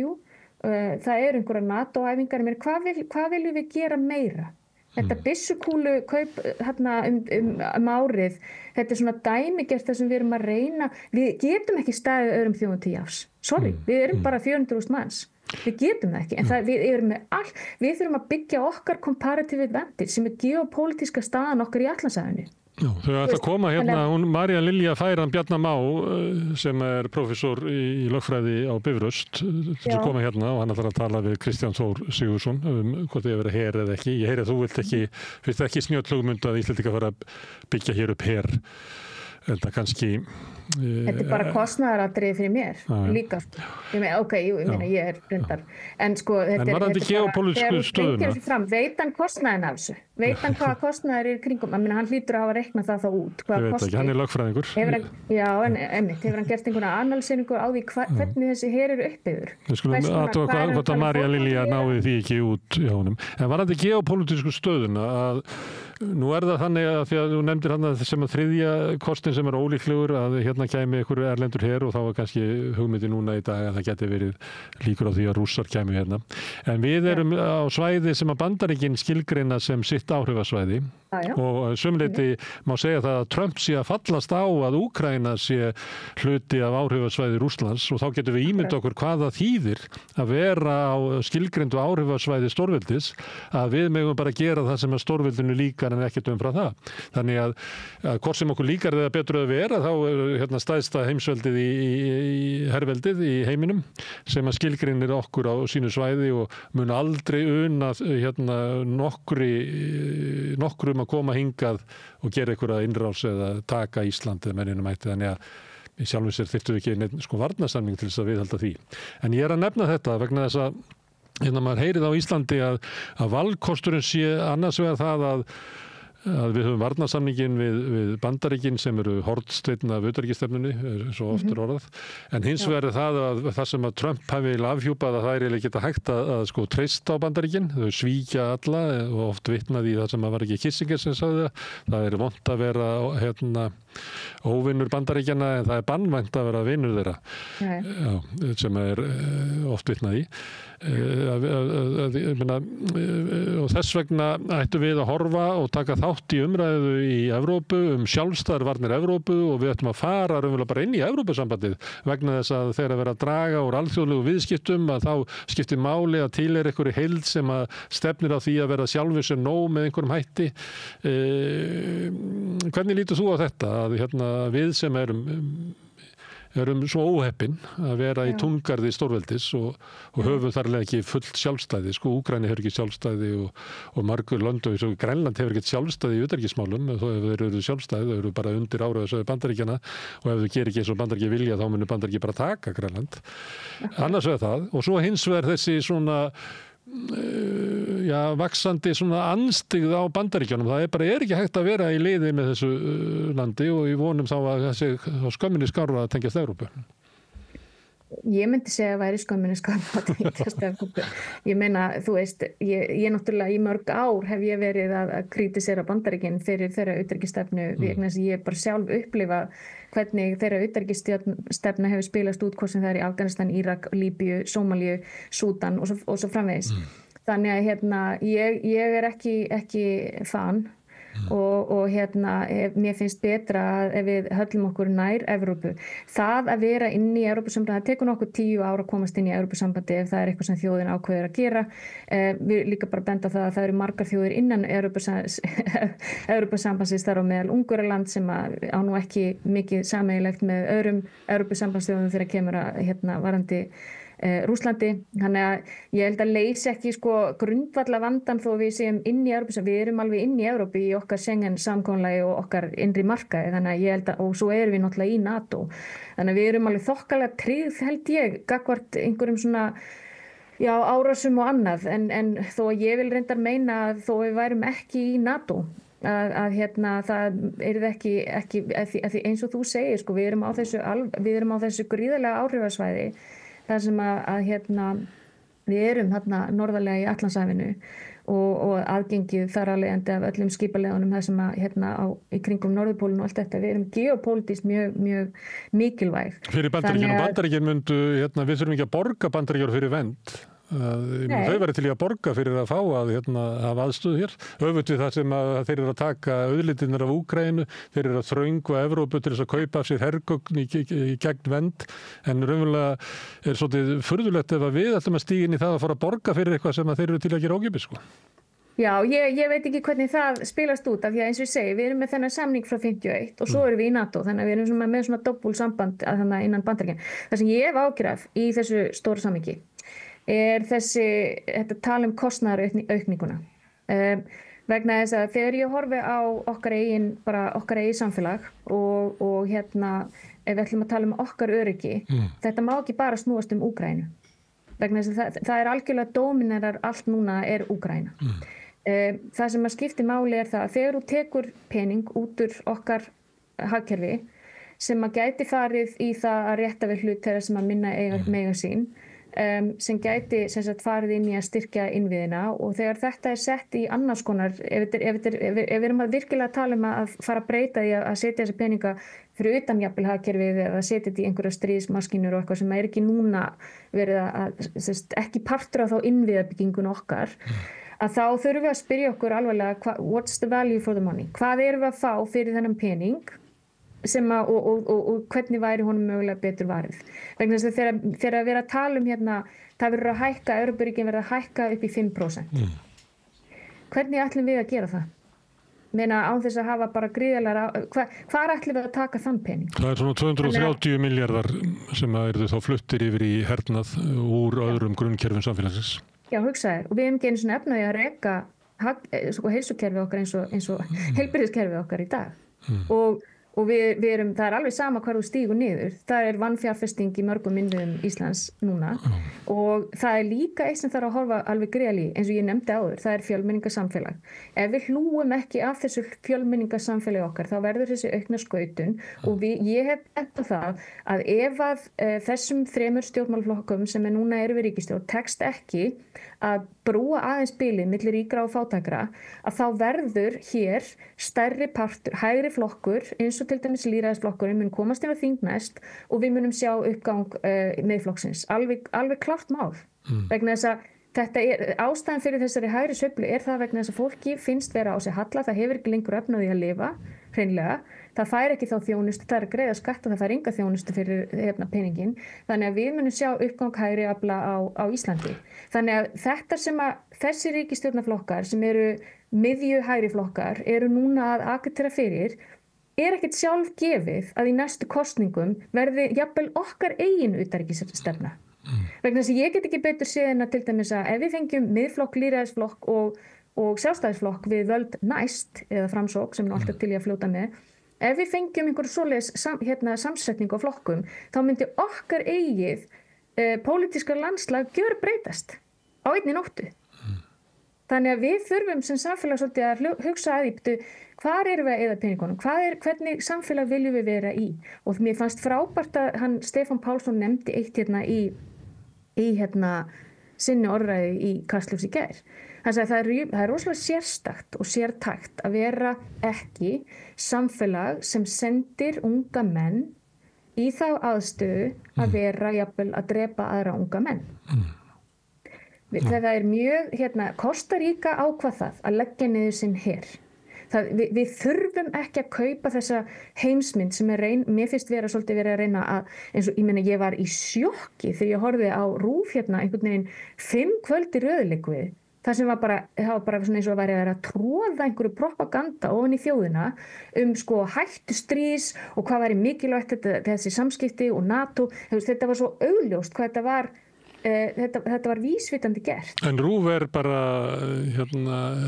það eru einhverja NATO-æfingar, hvað viljum við gera meira? Þetta byssukúlu kaup um árið, þetta svona dæmigert það sem við erum að reyna, við getum ekki staðið öðrum þjóðum til jafns. Sorry, við erum bara 400.000 manns. Við getum það ekki, en við þurfum að byggja okkar comparative advantage sem geopolítíska staðan okkar í Atlantshafinu. Já, þau ætla að koma hún María Lilja Færan Bjarna Má sem professor í lögfræði á Bifröst til að koma og hann ætlar að tala við Kristján Þór Sigurðsson hvort þið vera her eða ekki. Ég heyri að þú finnst ekki snjöll hugmynd að Íslendingar fara að byggja hér upp her. Þetta kannski Þetta bara kostnaðaratriði fyrir mér líka. Ég reyndar. En varðandi geopolítísku stöðuna. Veit hann kostnaðinn af þessu? Veit hann hvaða kostnaðir kringum? Hann hlýtur að hafa reiknað það þá út. Ég veit ekki, hann lögfræðingur. Hefur hann gert einhverja analýsingu á því hvernig þessi her eru uppbyggður? Við skulum athuga hvort að María Lilja náði því ekki út hjá honum. En varðandi geopolítísku stöðuna að nú það þannig að því að þú nefndir hann sem að þriðja kostin sem ólíklegur að kæmi ykkur erlendur her og þá kannski hugmyndi núna í dag að það geti verið líkur á því að Rússar kæmi En við erum á svæði sem að Bandaríkin skilgreina sem sitt áhrifasvæði og sömuleyti má segja það að Trump sé að fallast á að Úkraína sé hluti af áhrifasvæði Rússlands og þá getum við ímynda okkur hvað það þýðir að vera á skilgreindu áhrifasvæði stórveldis að við megum bara gera það sem að stórveldinu líkar en ekkert umfram það. Þannig að hvort sem okkur líkar eða betur að vera þá stæðsta heimsveldið í herveldið í heiminum sem að skilgreinir okkur á sínu svæði og mun aldrei una nokkrum að koma hingað og gera einhverja innrás eða taka Ísland eða menninu mætti. Þannig að í sjálfum sér þyrftu ekki neitt sko varnarsamning til þess að viðhalda því. En ég að nefna þetta vegna þess að maður heyrið á Íslandi að valkosturinn sé annars vegar það að við höfum varnarsamningin við Bandaríkin sem eru hornsteinn af utanríkisstefnunni, svo oft orðað, en hins vegar það að það sem að Trump hafi afhjúpað að það eiginlega geta hægt að sko treysta á Bandaríkin, þau svíkja alla og oft vitnaði í það sem að var ekki Kissinger sem sagði það vont að vera óvinnur Bandaríkjana en það bannvænt að vera vinnur þeirra, já, sem oft vitnaði í. Og þess vegna ættum við að horfa og taka þátt í umræðu í Evrópu sjálfstæðar varnir Evrópu og við ættum að fara raunverulega bara inn í Evrópusambandið vegna þess að þegar vera að draga úr alþjóðlegu viðskiptum að þá skiptir máli að til einhverju heild sem að stefnir á því að vera sjálfur sem nóg með einhverjum hætti. Hvernig lítur þú á þetta að við sem erum svo óheppin að vera í túngarði stórveldis og höfum þarlega ekki fullt sjálfstæði, sko Úkraína hefur ekki sjálfstæði og margur lönd og Grænland hefur ekki sjálfstæði í utanríkismálum, þó ef þeir eru sjálfstæði, þau eru bara undir áræðisöðu Bandaríkjanna og ef þau gerir ekki eins og Bandaríki vilja þá munu Bandaríki bara taka Grænland. Annars vegar það og svo hins vegar þessi svona vaxandi svona anstigð á Bandaríkjunum. Það er ekki hægt að vera í liði með þessu landi og í vonum þá að þessi skömminni skárra að tengjast Evrópu. Ég myndi segja að væri skömminni skárra að tengjast Evrópu. Ég meina, þú veist, ég náttúrulega í mörg ár hef ég verið að kritisera Bandaríkin fyrir þeirra utanríkisstefnu vegna þess að ég bara sjálf upplifað hvernig þeirra utanríkisstefna hefur spilast út hvort sem það í Afganistan, Írak, Líbíu, Sómalíu, Súdan og svo framvegis. Þannig að ég er ekki fan og mér finnst betra að ef við höllum okkur nær Evrópu. Það að vera inn í Evrópusambandi, það tekur nokkuð 10 ár að komast inn í Evrópusambandi ef það eitthvað sem þjóðin ákveður að gera. Við líka bara benda á það að það eru margar þjóðir innan Evrópusambandsins þar á meðal Ungverjaland sem á nú ekki mikið sameiginlegt með öðrum Evrópusambandsþjóðum þegar kemur að varandi Rússlandi. Þannig að ég held að leysi ekki sko grundvalla vandan þó við séum inn í Evrópu, við erum alveg inn í Evrópu í okkar Schengen samkomulagi og okkar innri markaði, þannig að ég held að, og svo erum við náttúrulega í NATO, þannig að við erum alveg þokkalega tryggð held ég gagnvart einhverjum svona árásum og annað, en þó ég vil reyndar meina að þó við værum ekki í NATO að það ekki eins og þú segir sko, við erum á þessu gríðarlega áhrifasvæði þar sem við erum norðarlega í Atlantshafinu og aðgengið þar alvegandi af öllum skipalegunum þar sem í kringum Norðurpólinn og allt þetta. Við erum geopólitískt mjög mikilvæg. Fyrir Bandaríkin og Bandaríkin myndu, við þurfum ekki að borga Bandaríkjur fyrir vernd. Þau væri til í að borga fyrir að fá að hafa aðstöðu hér. Öfugt við það sem að þeir eru að taka auðlindirnar af Úkraínu, þeir eru að þröngva Evrópu til þess að kaupa af sér hergögn í gegn vernd, en raunverulega svolítið furðulegt ef að við ætlum að stíga inn í það að fara að borga fyrir eitthvað sem að þeir eru til að gera ókeypis, sko. Já, ég veit ekki hvernig það spilast út af því að eins og ég segi, við erum með þennan samning frá 51 og svo erum við í NATO, þannig að við erum með svona doppul samband innan Bandaríkjanna. Það sem ég hef áhyggjur af í þessu stóra samhengi þetta tala kostnaðaraukninguna. Vegna þess að þegar ég horfi á okkar eigin samfélag og ef við ætlum að tala okkar öryggi, þetta má ekki bara snúast Úkraínu. Vegna þess að það algjörlega dóminerar allt núna Úkraína. Það sem að skipti máli það að þegar þú tekur pening út úr okkar hagkerfi sem að gæti farið í það að rétta við hlut þeirra sem að minna mega sín, sem gæti farið inn í að styrkja innviðina og þegar þetta sett í annars konar, ef við erum að virkilega tala að fara að breyta í að setja þessi peninga fyrir utan jafnvel hagkerfið eða setja þetta í einhverja stríðsmaskínur og eitthvað sem ekki núna verið að ekki partur af þá innviðabyggingun okkar, að þá þurfum við að spyrja okkur alvarlega what's the value for the money? Hvað erum við að fá fyrir þennan pening? Og hvernig væri honum mögulega betur varið. Vegna þess að þegar að vera að tala það verður að hækka, Evrópuríkin verður að hækka upp í 5%. Hvernig ætlum við að gera það? Meina án þess að hafa bara gríðarlega, hvar ætlum við að taka þann pening? Það svona 230 milljarðar sem eru þá fluttir yfir í hernað úr öðrum grunnkerfum samfélagsins. Já, hugsaðu, og við hefum ekki einu svona efnaði að reka heilsukerfi okkar eins og heilbrigðiskerfi okkar í dag. og það alveg sama hvar þú stígur niður. Það vanfjárfesting í mörgum innviðum Íslands núna og það líka eitt sem þarf að horfa alveg greiðlega í, eins og ég nefndi áður, það fjölmenningarsamfélag. Ef við hlúum ekki af þessu fjölmenningarsamfélagi okkar, þá verður þessi aukna skautun og ég hef bent á það að ef að þessum 3 stjórnmálaflokkum sem núna eru við ríkisstjórn tekst ekki að brúa aðeins bilið milli ríkra og fátækra, að þá verður hér stærri partur, hægri flokkur, eins og til dæmis lýðræðisflokkurinn mun komast inn á þing næst og við munum sjá uppgang Miðflokksins. Alveg klárt mál. Vegna þess að þetta ástæðan fyrir þessari hægri sveiflu það vegna þess að fólki finnst vera á sig halla, það hefur ekki lengur efni á því að lifa, hreinlega. Það fær ekki þá þjónustu, það að greiða skatta, það fær enga þjónustu fyrir peningin. Þannig að við munum sjá uppgang hægri afla á Íslandi. Þannig að þetta sem að þessi ríkisstjórnarflokkar sem eru miðju hægri flokkar eru núna að agitera fyrir ekkert sjálf gefið að í næstu kosningum verði jafnvel okkar eigin utanríkisstefna. Vegna þess að ég get ekki betur séð en að til dæmis að ef við fengjum miðflokk, lýðræðisflokk og sjálfstæðisflokk við völd næst eða framsókn sem alltaf til ég að fljóta með, ef við fengjum einhverju svoleiðis samsetningu á flokkum, þá myndi okkar eigið pólitíska landslag gjörbreytast á einni nóttu. Þannig að við þurfum sem samfélag svolítið að hugsa hvar erum við að eyða peningunum, hvernig samfélag viljum við vera í? Og mér fannst frábært að Stefán Pálsson nefndi eitt í sinni orðræðu í Kastljós í gær. Hann sagði það er rosalega sérstakt og sértækt að vera ekki samfélag sem sendir unga menn í þá aðstöðu að vera jafnvel að drepa aðra unga menn. Það er mjög, Kosta Ríka ákvað það að leggja niður sinn her. Við þurfum ekki að kaupa þessa heimsmynd sem mér finnst svolítið verið að reyna að, eins og ég var í sjokki þegar ég horfði á RÚV einhvern veginn 5 kvöld í röðleiku. Það sem var bara svona eins og að væri að tróða einhverju propaganda ofan í þjóðina hættu stríðs og hvað væri mikilvægt þessi samskipti og NATO. Þetta var svo augljóst hvað þetta var. Þetta var vísvitandi gert. En RÚV bara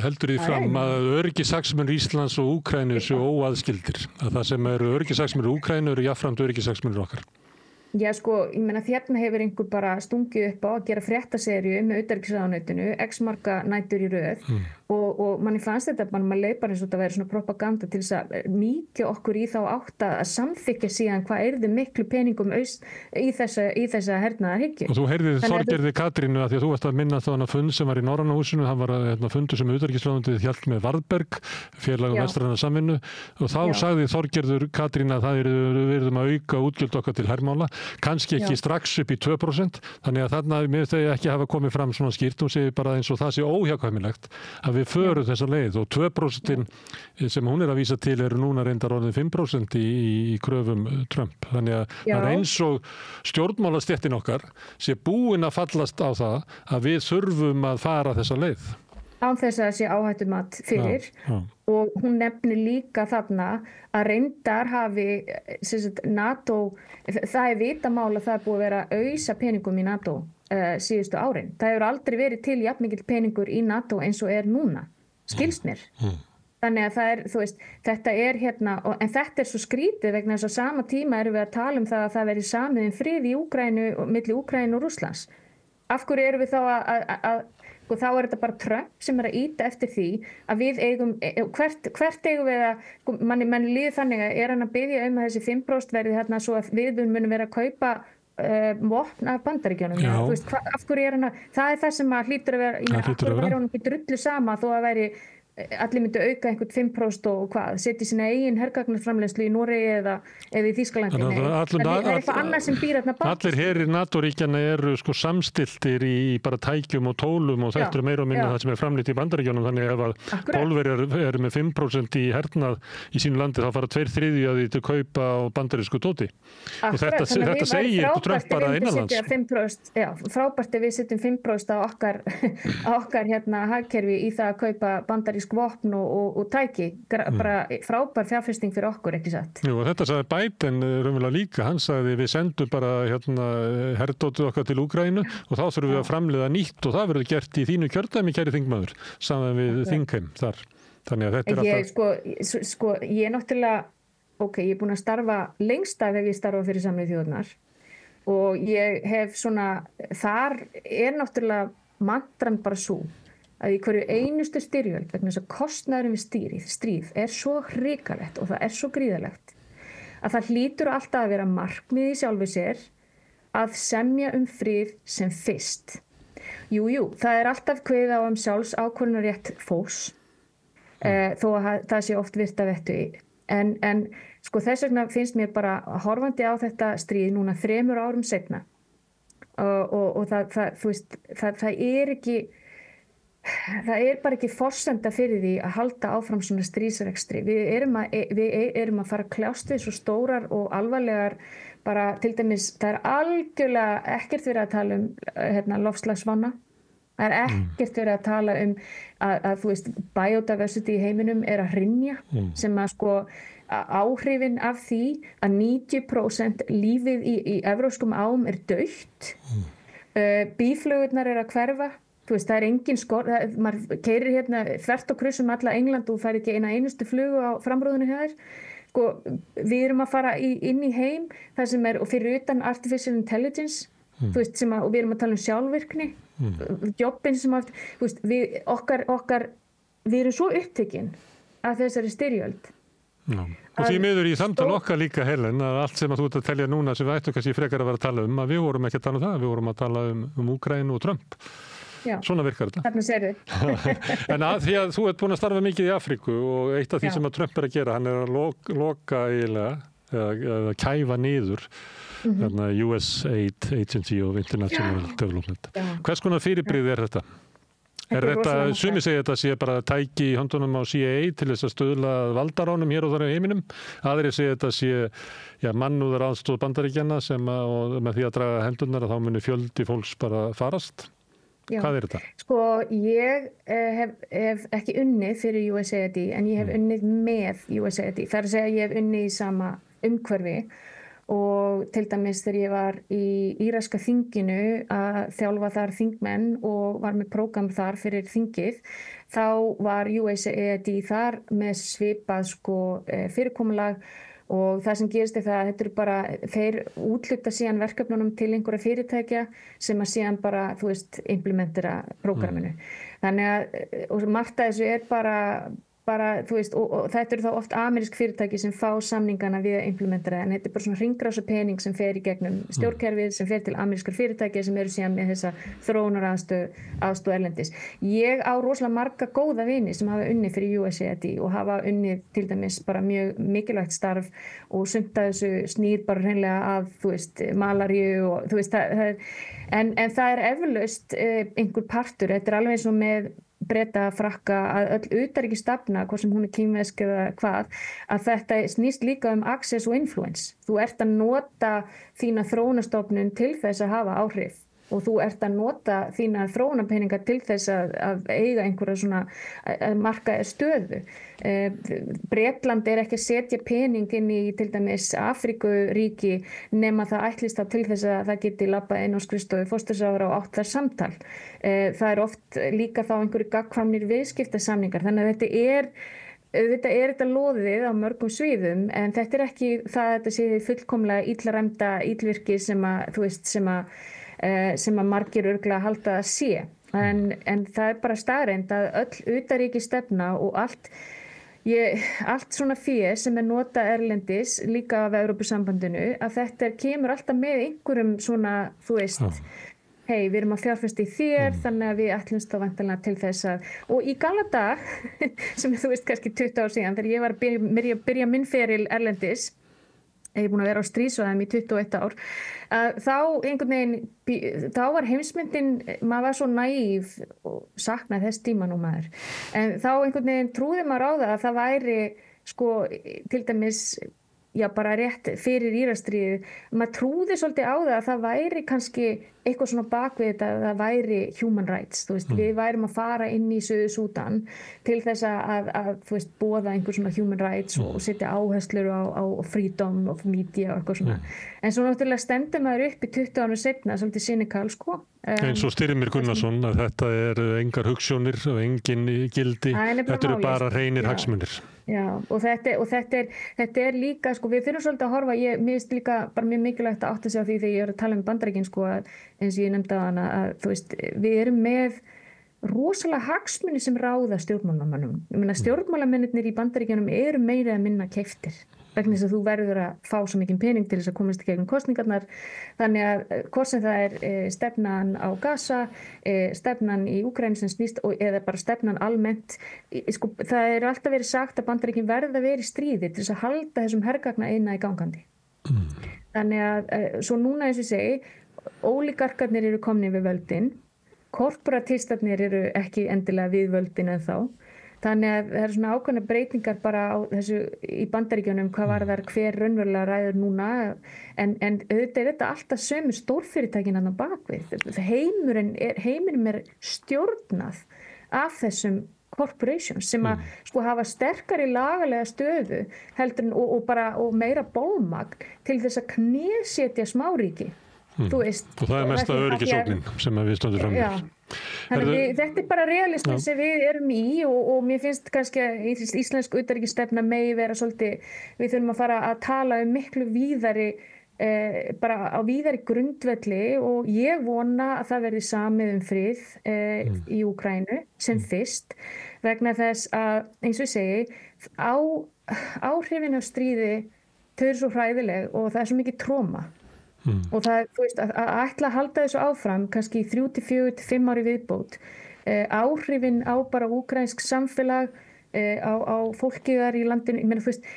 heldur því fram að öryggishagsmunir Íslands og Úkraínu séu óaðskildir. Að það sem eru öryggishagsmunir Úkraínu eru jafnframt öryggishagsmunir okkar. Já, þarna hefur einhver bara stungið upp á að gera fréttaseríu með utanríkisráðuneytinu, x-marka nætur í röð og manni fannst þetta, maður leið bara eins og þetta væri svona propaganda til þess að mýkja okkur í þá átt að samþykkja síðan hvað yrði miklu peningum í þessa hernaðarhyggju. Og þú heyrðir Þorgerði Katrínu að því að þú varst að minna þá hana fund sem var í Norræna húsinu, hann var fundur sem utanríkisráðuneytið hélt með Varðberg, félag vestræna samvinnu og þá sagði Þorgerður Katrínu að við yrðum að auka útgjöld okkar til hermála. Kannski ekki strax upp í 2%, þannig að þarna mér þau ekki hafa komið fram svona skýrt, hún segir bara eins og það sé óhjákvæmilegt að við förum þessa leið og 2% sem hún að vísa til eru núna reyndar orðið 5% í kröfum Trump. Þannig að það er eins og stjórnmálastéttin okkar sé búin að fallast á það að við þurfum að fara þessa leið. Án þess að það sé áhættumat fyrir og hún nefnir líka þarna að reyndar hafi NATO, það vitamál að það búið að vera að ausa peningum í NATO síðustu árin. Það hefur aldrei verið til jafnmikill peningur í NATO eins og núna, skilst mér. Þannig að það þetta en þetta svo skrítið vegna þess að sama tíma erum við að tala um það að það verið samið frið í Úkraínu, milli Úkraínu og Rússlands. Af hverju erum við þá að og þá þetta bara Trump sem að ýta eftir því að við eigum, hvert eigum við að, manni líður þannig að hann að biðja að þessi 5% verði svo að við munum vera að kaupa vopn af Bandaríkjunum. Af hverju hann að, það það sem að hlýtur að vera, af hverju væri hann ekki drullu sama þó að væri allir myndu auka einhvern 5% og setja sína eigin hergagnarframleiðslu í Noregi eða í Þýskalandi. Það er eitthvað annað sem býr þarna bak. Allir herir NATO-ríkjanna eru samstiltir í bara tækjum og tólum og þetta meira og minna það sem framleitt í Bandaríkjunum, þannig ef að Pólverjar eru með 5% í hernað í sínu landi þá fara 2/3 af því til kaupa á bandarísku dóti. Og þetta segir Trump bara innanlands. Frábært ef við setjum 5% á okkar hagkerfi í það að kaupa bandarísku vopn og tæki, bara frábær fjárfesting fyrir okkur, ekki satt. Jú, og þetta sagði Biden raunverulega líka, hann sagði við sendum bara herdótið okkar til Úkraínu og þá þurfum við að framleiða nýtt og það verður gert í þínu kjördæmi, kæri þingmaður, saman við þingheim þar. Þannig að þetta alltaf... Ég náttúrulega ok, ég er búin að starfa lengst af hef ég starfað fyrir Sameinuðu þjóðirnar og ég hef svona, þar náttúrulega mantran bara svo að í hverju einustu styrjöld vegna þess að kostnaðurinn við stríð svo hrikalegt og það svo gríðarlegt að það hlýtur alltaf að vera markmið í sjálfu sér að semja frið sem fyrst. Jú, það alltaf kveðið á sjálfsákvörðunarrétt fólks þó að það sé oft virt að vettugi. En sko þess vegna finnst mér bara horfandi á þetta stríð núna 3 árum seinna og það ekki það bara ekki forsenda fyrir því að halda áfram svona stríðsrekstri. Við erum að fara að kljást við svo stórar og alvarlegar bara til dæmis, það algjörlega ekkert verið að tala loftslagsvána. Það ekkert verið að tala að þú veist, biodiversity í heiminum að hrynja sem að sko áhrifin af því að 90% lífið í evrópskum ám dautt. Býflugurnar að hverfa. Þú veist, það engin maður keyrir þvert og kruss alla England og fær ekki eina einustu flugu á framrúðunni hjá þér. Sko, við erum að fara inn í heim þar sem og fyrir utan artificial intelligence, þú veist, og við erum að tala sjálfvirkni, jobbin sem þú veist, við erum svo upptekin af þessari styrjöld. Já. Og því miður í samtal okkar líka, Helen, að allt sem að þú ert að telja núna sem við ættum kannski frekar að vera að tala að við vorum ekki að tala það, við vorum að tala Úkraínu og Trump. Já, svona virkar þetta. Þarna sérðu. En því að þú ert búin að starfa mikið í Afríku og eitt af því sem að Trump að gera, hann að loka eiginlega eða kæfa niður USAID Agency of International Development. Hvers konar fyrirbrigði þetta? Þetta, sumir segja þetta sé bara tæki í höndunum á CIA til þess að stuðla valdaránum hér og þar í heiminum. Aðrir segja þetta sé mannúðar aðstoð Bandaríkjanna sem og með því að draga hendurnar að þá muni fjöldi fólks bara farast. Já. Hvað þetta? Sko, ég hef ekki unnið fyrir USAID en ég hef unnið með USAID. Það að segja að ég hef unnið í sama umhverfi og til dæmis þegar ég var í íraska þinginu að þjálfa þar þingmenn og var með prógram þar fyrir þingið, þá var USAID þar með svipað fyrirkomulag. Og það sem gerist það að þetta bara, þeir útluta síðan verkefnunum til einhverja fyrirtækja sem að síðan bara, þú veist, implementera prógraminu. Þannig að, og margt af þessu bara, þú veist, og þetta þá oft amerísk fyrirtæki sem fá samningana við að implementera, en þetta bara svona hringrása pening sem fer í gegnum stjórnkerfið, sem fer til amerískar fyrirtæki sem eru síðan með þessa þróunaraðstoð erlendis. Ég á rosalega marga góða vini sem hafa unnið fyrir USAID og hafa unnið til dæmis bara mjög mikilvægt starf og sumt að þessu snýr bara hreinlega að, þú veist, malaríu og þú veist, en það eflaust einhver partur, þetta alveg eins og með Breta, Frakka, að öll utanríkisstefna, hvort sem hún kínversk eða hvað, að þetta snýst líka access og influence. Þú ert að nota þína þróunarstofnun til þess að hafa áhrif og þú ert að nota þína þróunarpeninga til þess að eiga einhverja svona marka stöðu. Bretland ekki að setja pening inn í til dæmis Afríkuríki nema það ætlist þá til þess að það geti labbað inn á skrifstofu forsætisráðherra og átt þar samtal. Það oft líka þá einhverju gagnkvæmir viðskiptasamningar. Þannig að þetta loðið á mörgum sviðum en þetta ekki það að þetta sé fullkomlega illa illvirki sem að margir örugglega halda að sé. En það bara staðreynd að öll utanríkisstefna og allt svona fé sem notað erlendis líka af Evrópusambandinu að þetta kemur alltaf með einhverjum svona, þú veist, hey, við erum að fjárfesta í þér þannig að við ætlumst þá væntanlega til þess að og í gamla dag, sem þú veist kannski 20 ár síðan þegar ég var að byrja minn feril erlendis, ég búin að vera á stríðsvæðum í 21 ár, þá einhvern veginn, þá var heimsmyndin, maður var svo naív og saknaði þess tíma nú maður, en þá einhvern veginn trúði maður á það að það væri, til dæmis, bara rétt fyrir Íraksstríðið, maður trúði svolítið á það að það væri kannski eitthvað svona bakvið þetta að það væri human rights, þú veist, við værum að fara inn í Suður-Súdan til þess að þú veist, boða einhver svona human rights og setja áherslur á freedom of media og eitthvað svona. En svo náttúrulega stendur maður upp í 20 árum seinna, svolítið cynical, sko. Eins og Styrmir Gunnarsson, að þetta engar hugsjónir og engin gildi, þetta eru bara hreinir hagsmunir. Já, og þetta líka, sko, við þurfum svolítið að horfa, mér finnst líka bara mjög mikilvægt að átta sig á því þegar ég að tala Bandaríkin, sko, eins og ég nefndi á hana, að þú veist, við erum með rosalega hagsmuni sem ráða stjórnmálamönnum. Ég meina, stjórnmálamennirnir í Bandaríkjunum eru meira að minna keyptir. Vegna þess að þú verður að fá svo mikinn pening til þess að komast í gegnum kosningarnar. Þannig að hvort sem það stefnan á Gaza, stefnan í Úkraínu sem snýst eða bara stefnan almennt, sko, það alltaf verið sagt að Bandaríkin verða að vera í stríði til þess að halda þessum hergagna eina í gangandi. Þannig að svo núna eins og segi, ólígarkarnir eru komnir við völdin, korporatistarnir eru ekki endilega við völdin en þá. Þannig að það eru svona ákveðna breytingar bara á þessu í Bandaríkjunum hvað varðar hver raunverulega ræður núna en auðvitað þetta alltaf sömu stórfyrirtækin hann á bakvið. Heiminum stjórnað af þessum corporations sem að sko hafa sterkari lagalega stöðu heldur og meira bólmagn til þess að knésetja smáríki. Þú veist, og það mesta öryggisógnin sem við stöndum fram með. Þannig þetta bara realismin sem við erum í og mér finnst kannski að íslensk utanríkisstefna megi vera svolítið, við þurfum að fara að tala miklu víðari, bara á víðari grundvelli og ég vona að það verði samið frið í Úkraínu sem fyrst vegna þess að, eins og ég segi, áhrifin af stríði þau eru svo hræðileg og það svo mikið tróma. Og það, þú veist, að ætla að halda þessu áfram kannski í 3 til 4 til 5 ári viðbót áhrifin á bara úkraínsk samfélag á fólkið þar í landinu, ég meina, þú veist,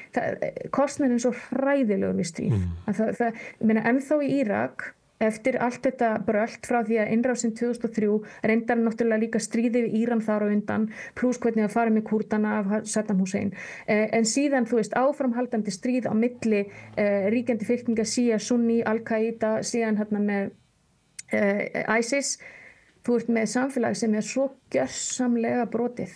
kostnaðurinn svo hræðilegur við stríð ég meina, ennþá í Írak eftir allt þetta brölt frá því að innrásin 2003 reyndar náttúrulega líka stríði við Íran þar á undan pluss hvernig að fara með Kúrdana af Saddam Hussein en síðan þú veist áframhaldandi stríð á milli ríkjandi fylkinga Shia, Sunni, Al-Qaida síðan hérna með ISIS þú ert með samfélag sem svo gjörsamlega brotið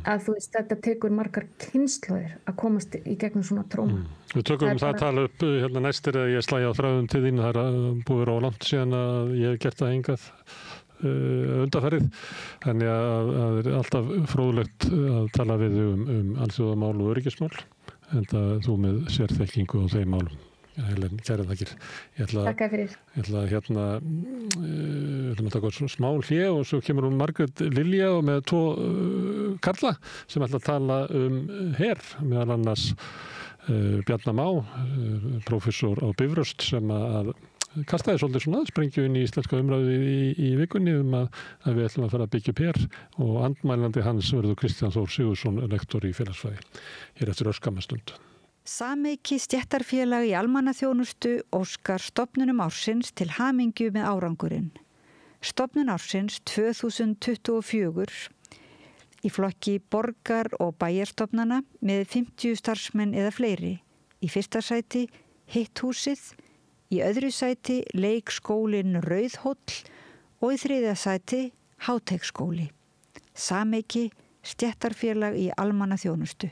að þú veist þetta tekur margar kynslóðir að komast í gegnum svona tróma. Við tökum það að tala upp hérna næstir að ég slæði á þráðum til þín, það búið á langt síðan að ég hef gert það hingað undanfarið, þannig að það er alltaf fróðlegt að tala við alþjóðamál og öryggismál, en það þú með sérþekkingu á þeim málum. Helen, kæra þakkir. Takk fyrir. Ég ætla hérna, við ætlum að taka smá hlé og svo kemur hún Margrét Lilja og með 2 karla sem ætla að tala her, meðal annars Bjarna Má, prófessor á Bifröst sem að kastaði svolítið svona sprengju inn í íslenska umræðu í vikunni að við ætlum að fara að byggja upp her og andmælandi hans verður Kristján Þór Sigurðsson, lektor í félagsfræði. Hér eftir örskamma stund. Sameiki stéttarfélag í almannaþjónustu óskar stofnunum ársins til hamingju með árangurinn. Stofnun ársins 2024 í flokki borgar- og bæjarstofnana með 50 starfsmenn eða fleiri. Í fyrsta sæti Hitthúsið, í öðru sæti leikskólinn Rauðhóll og í þriðja sæti Háteigsskóli. Sameiki stéttarfélag í almannaþjónustu.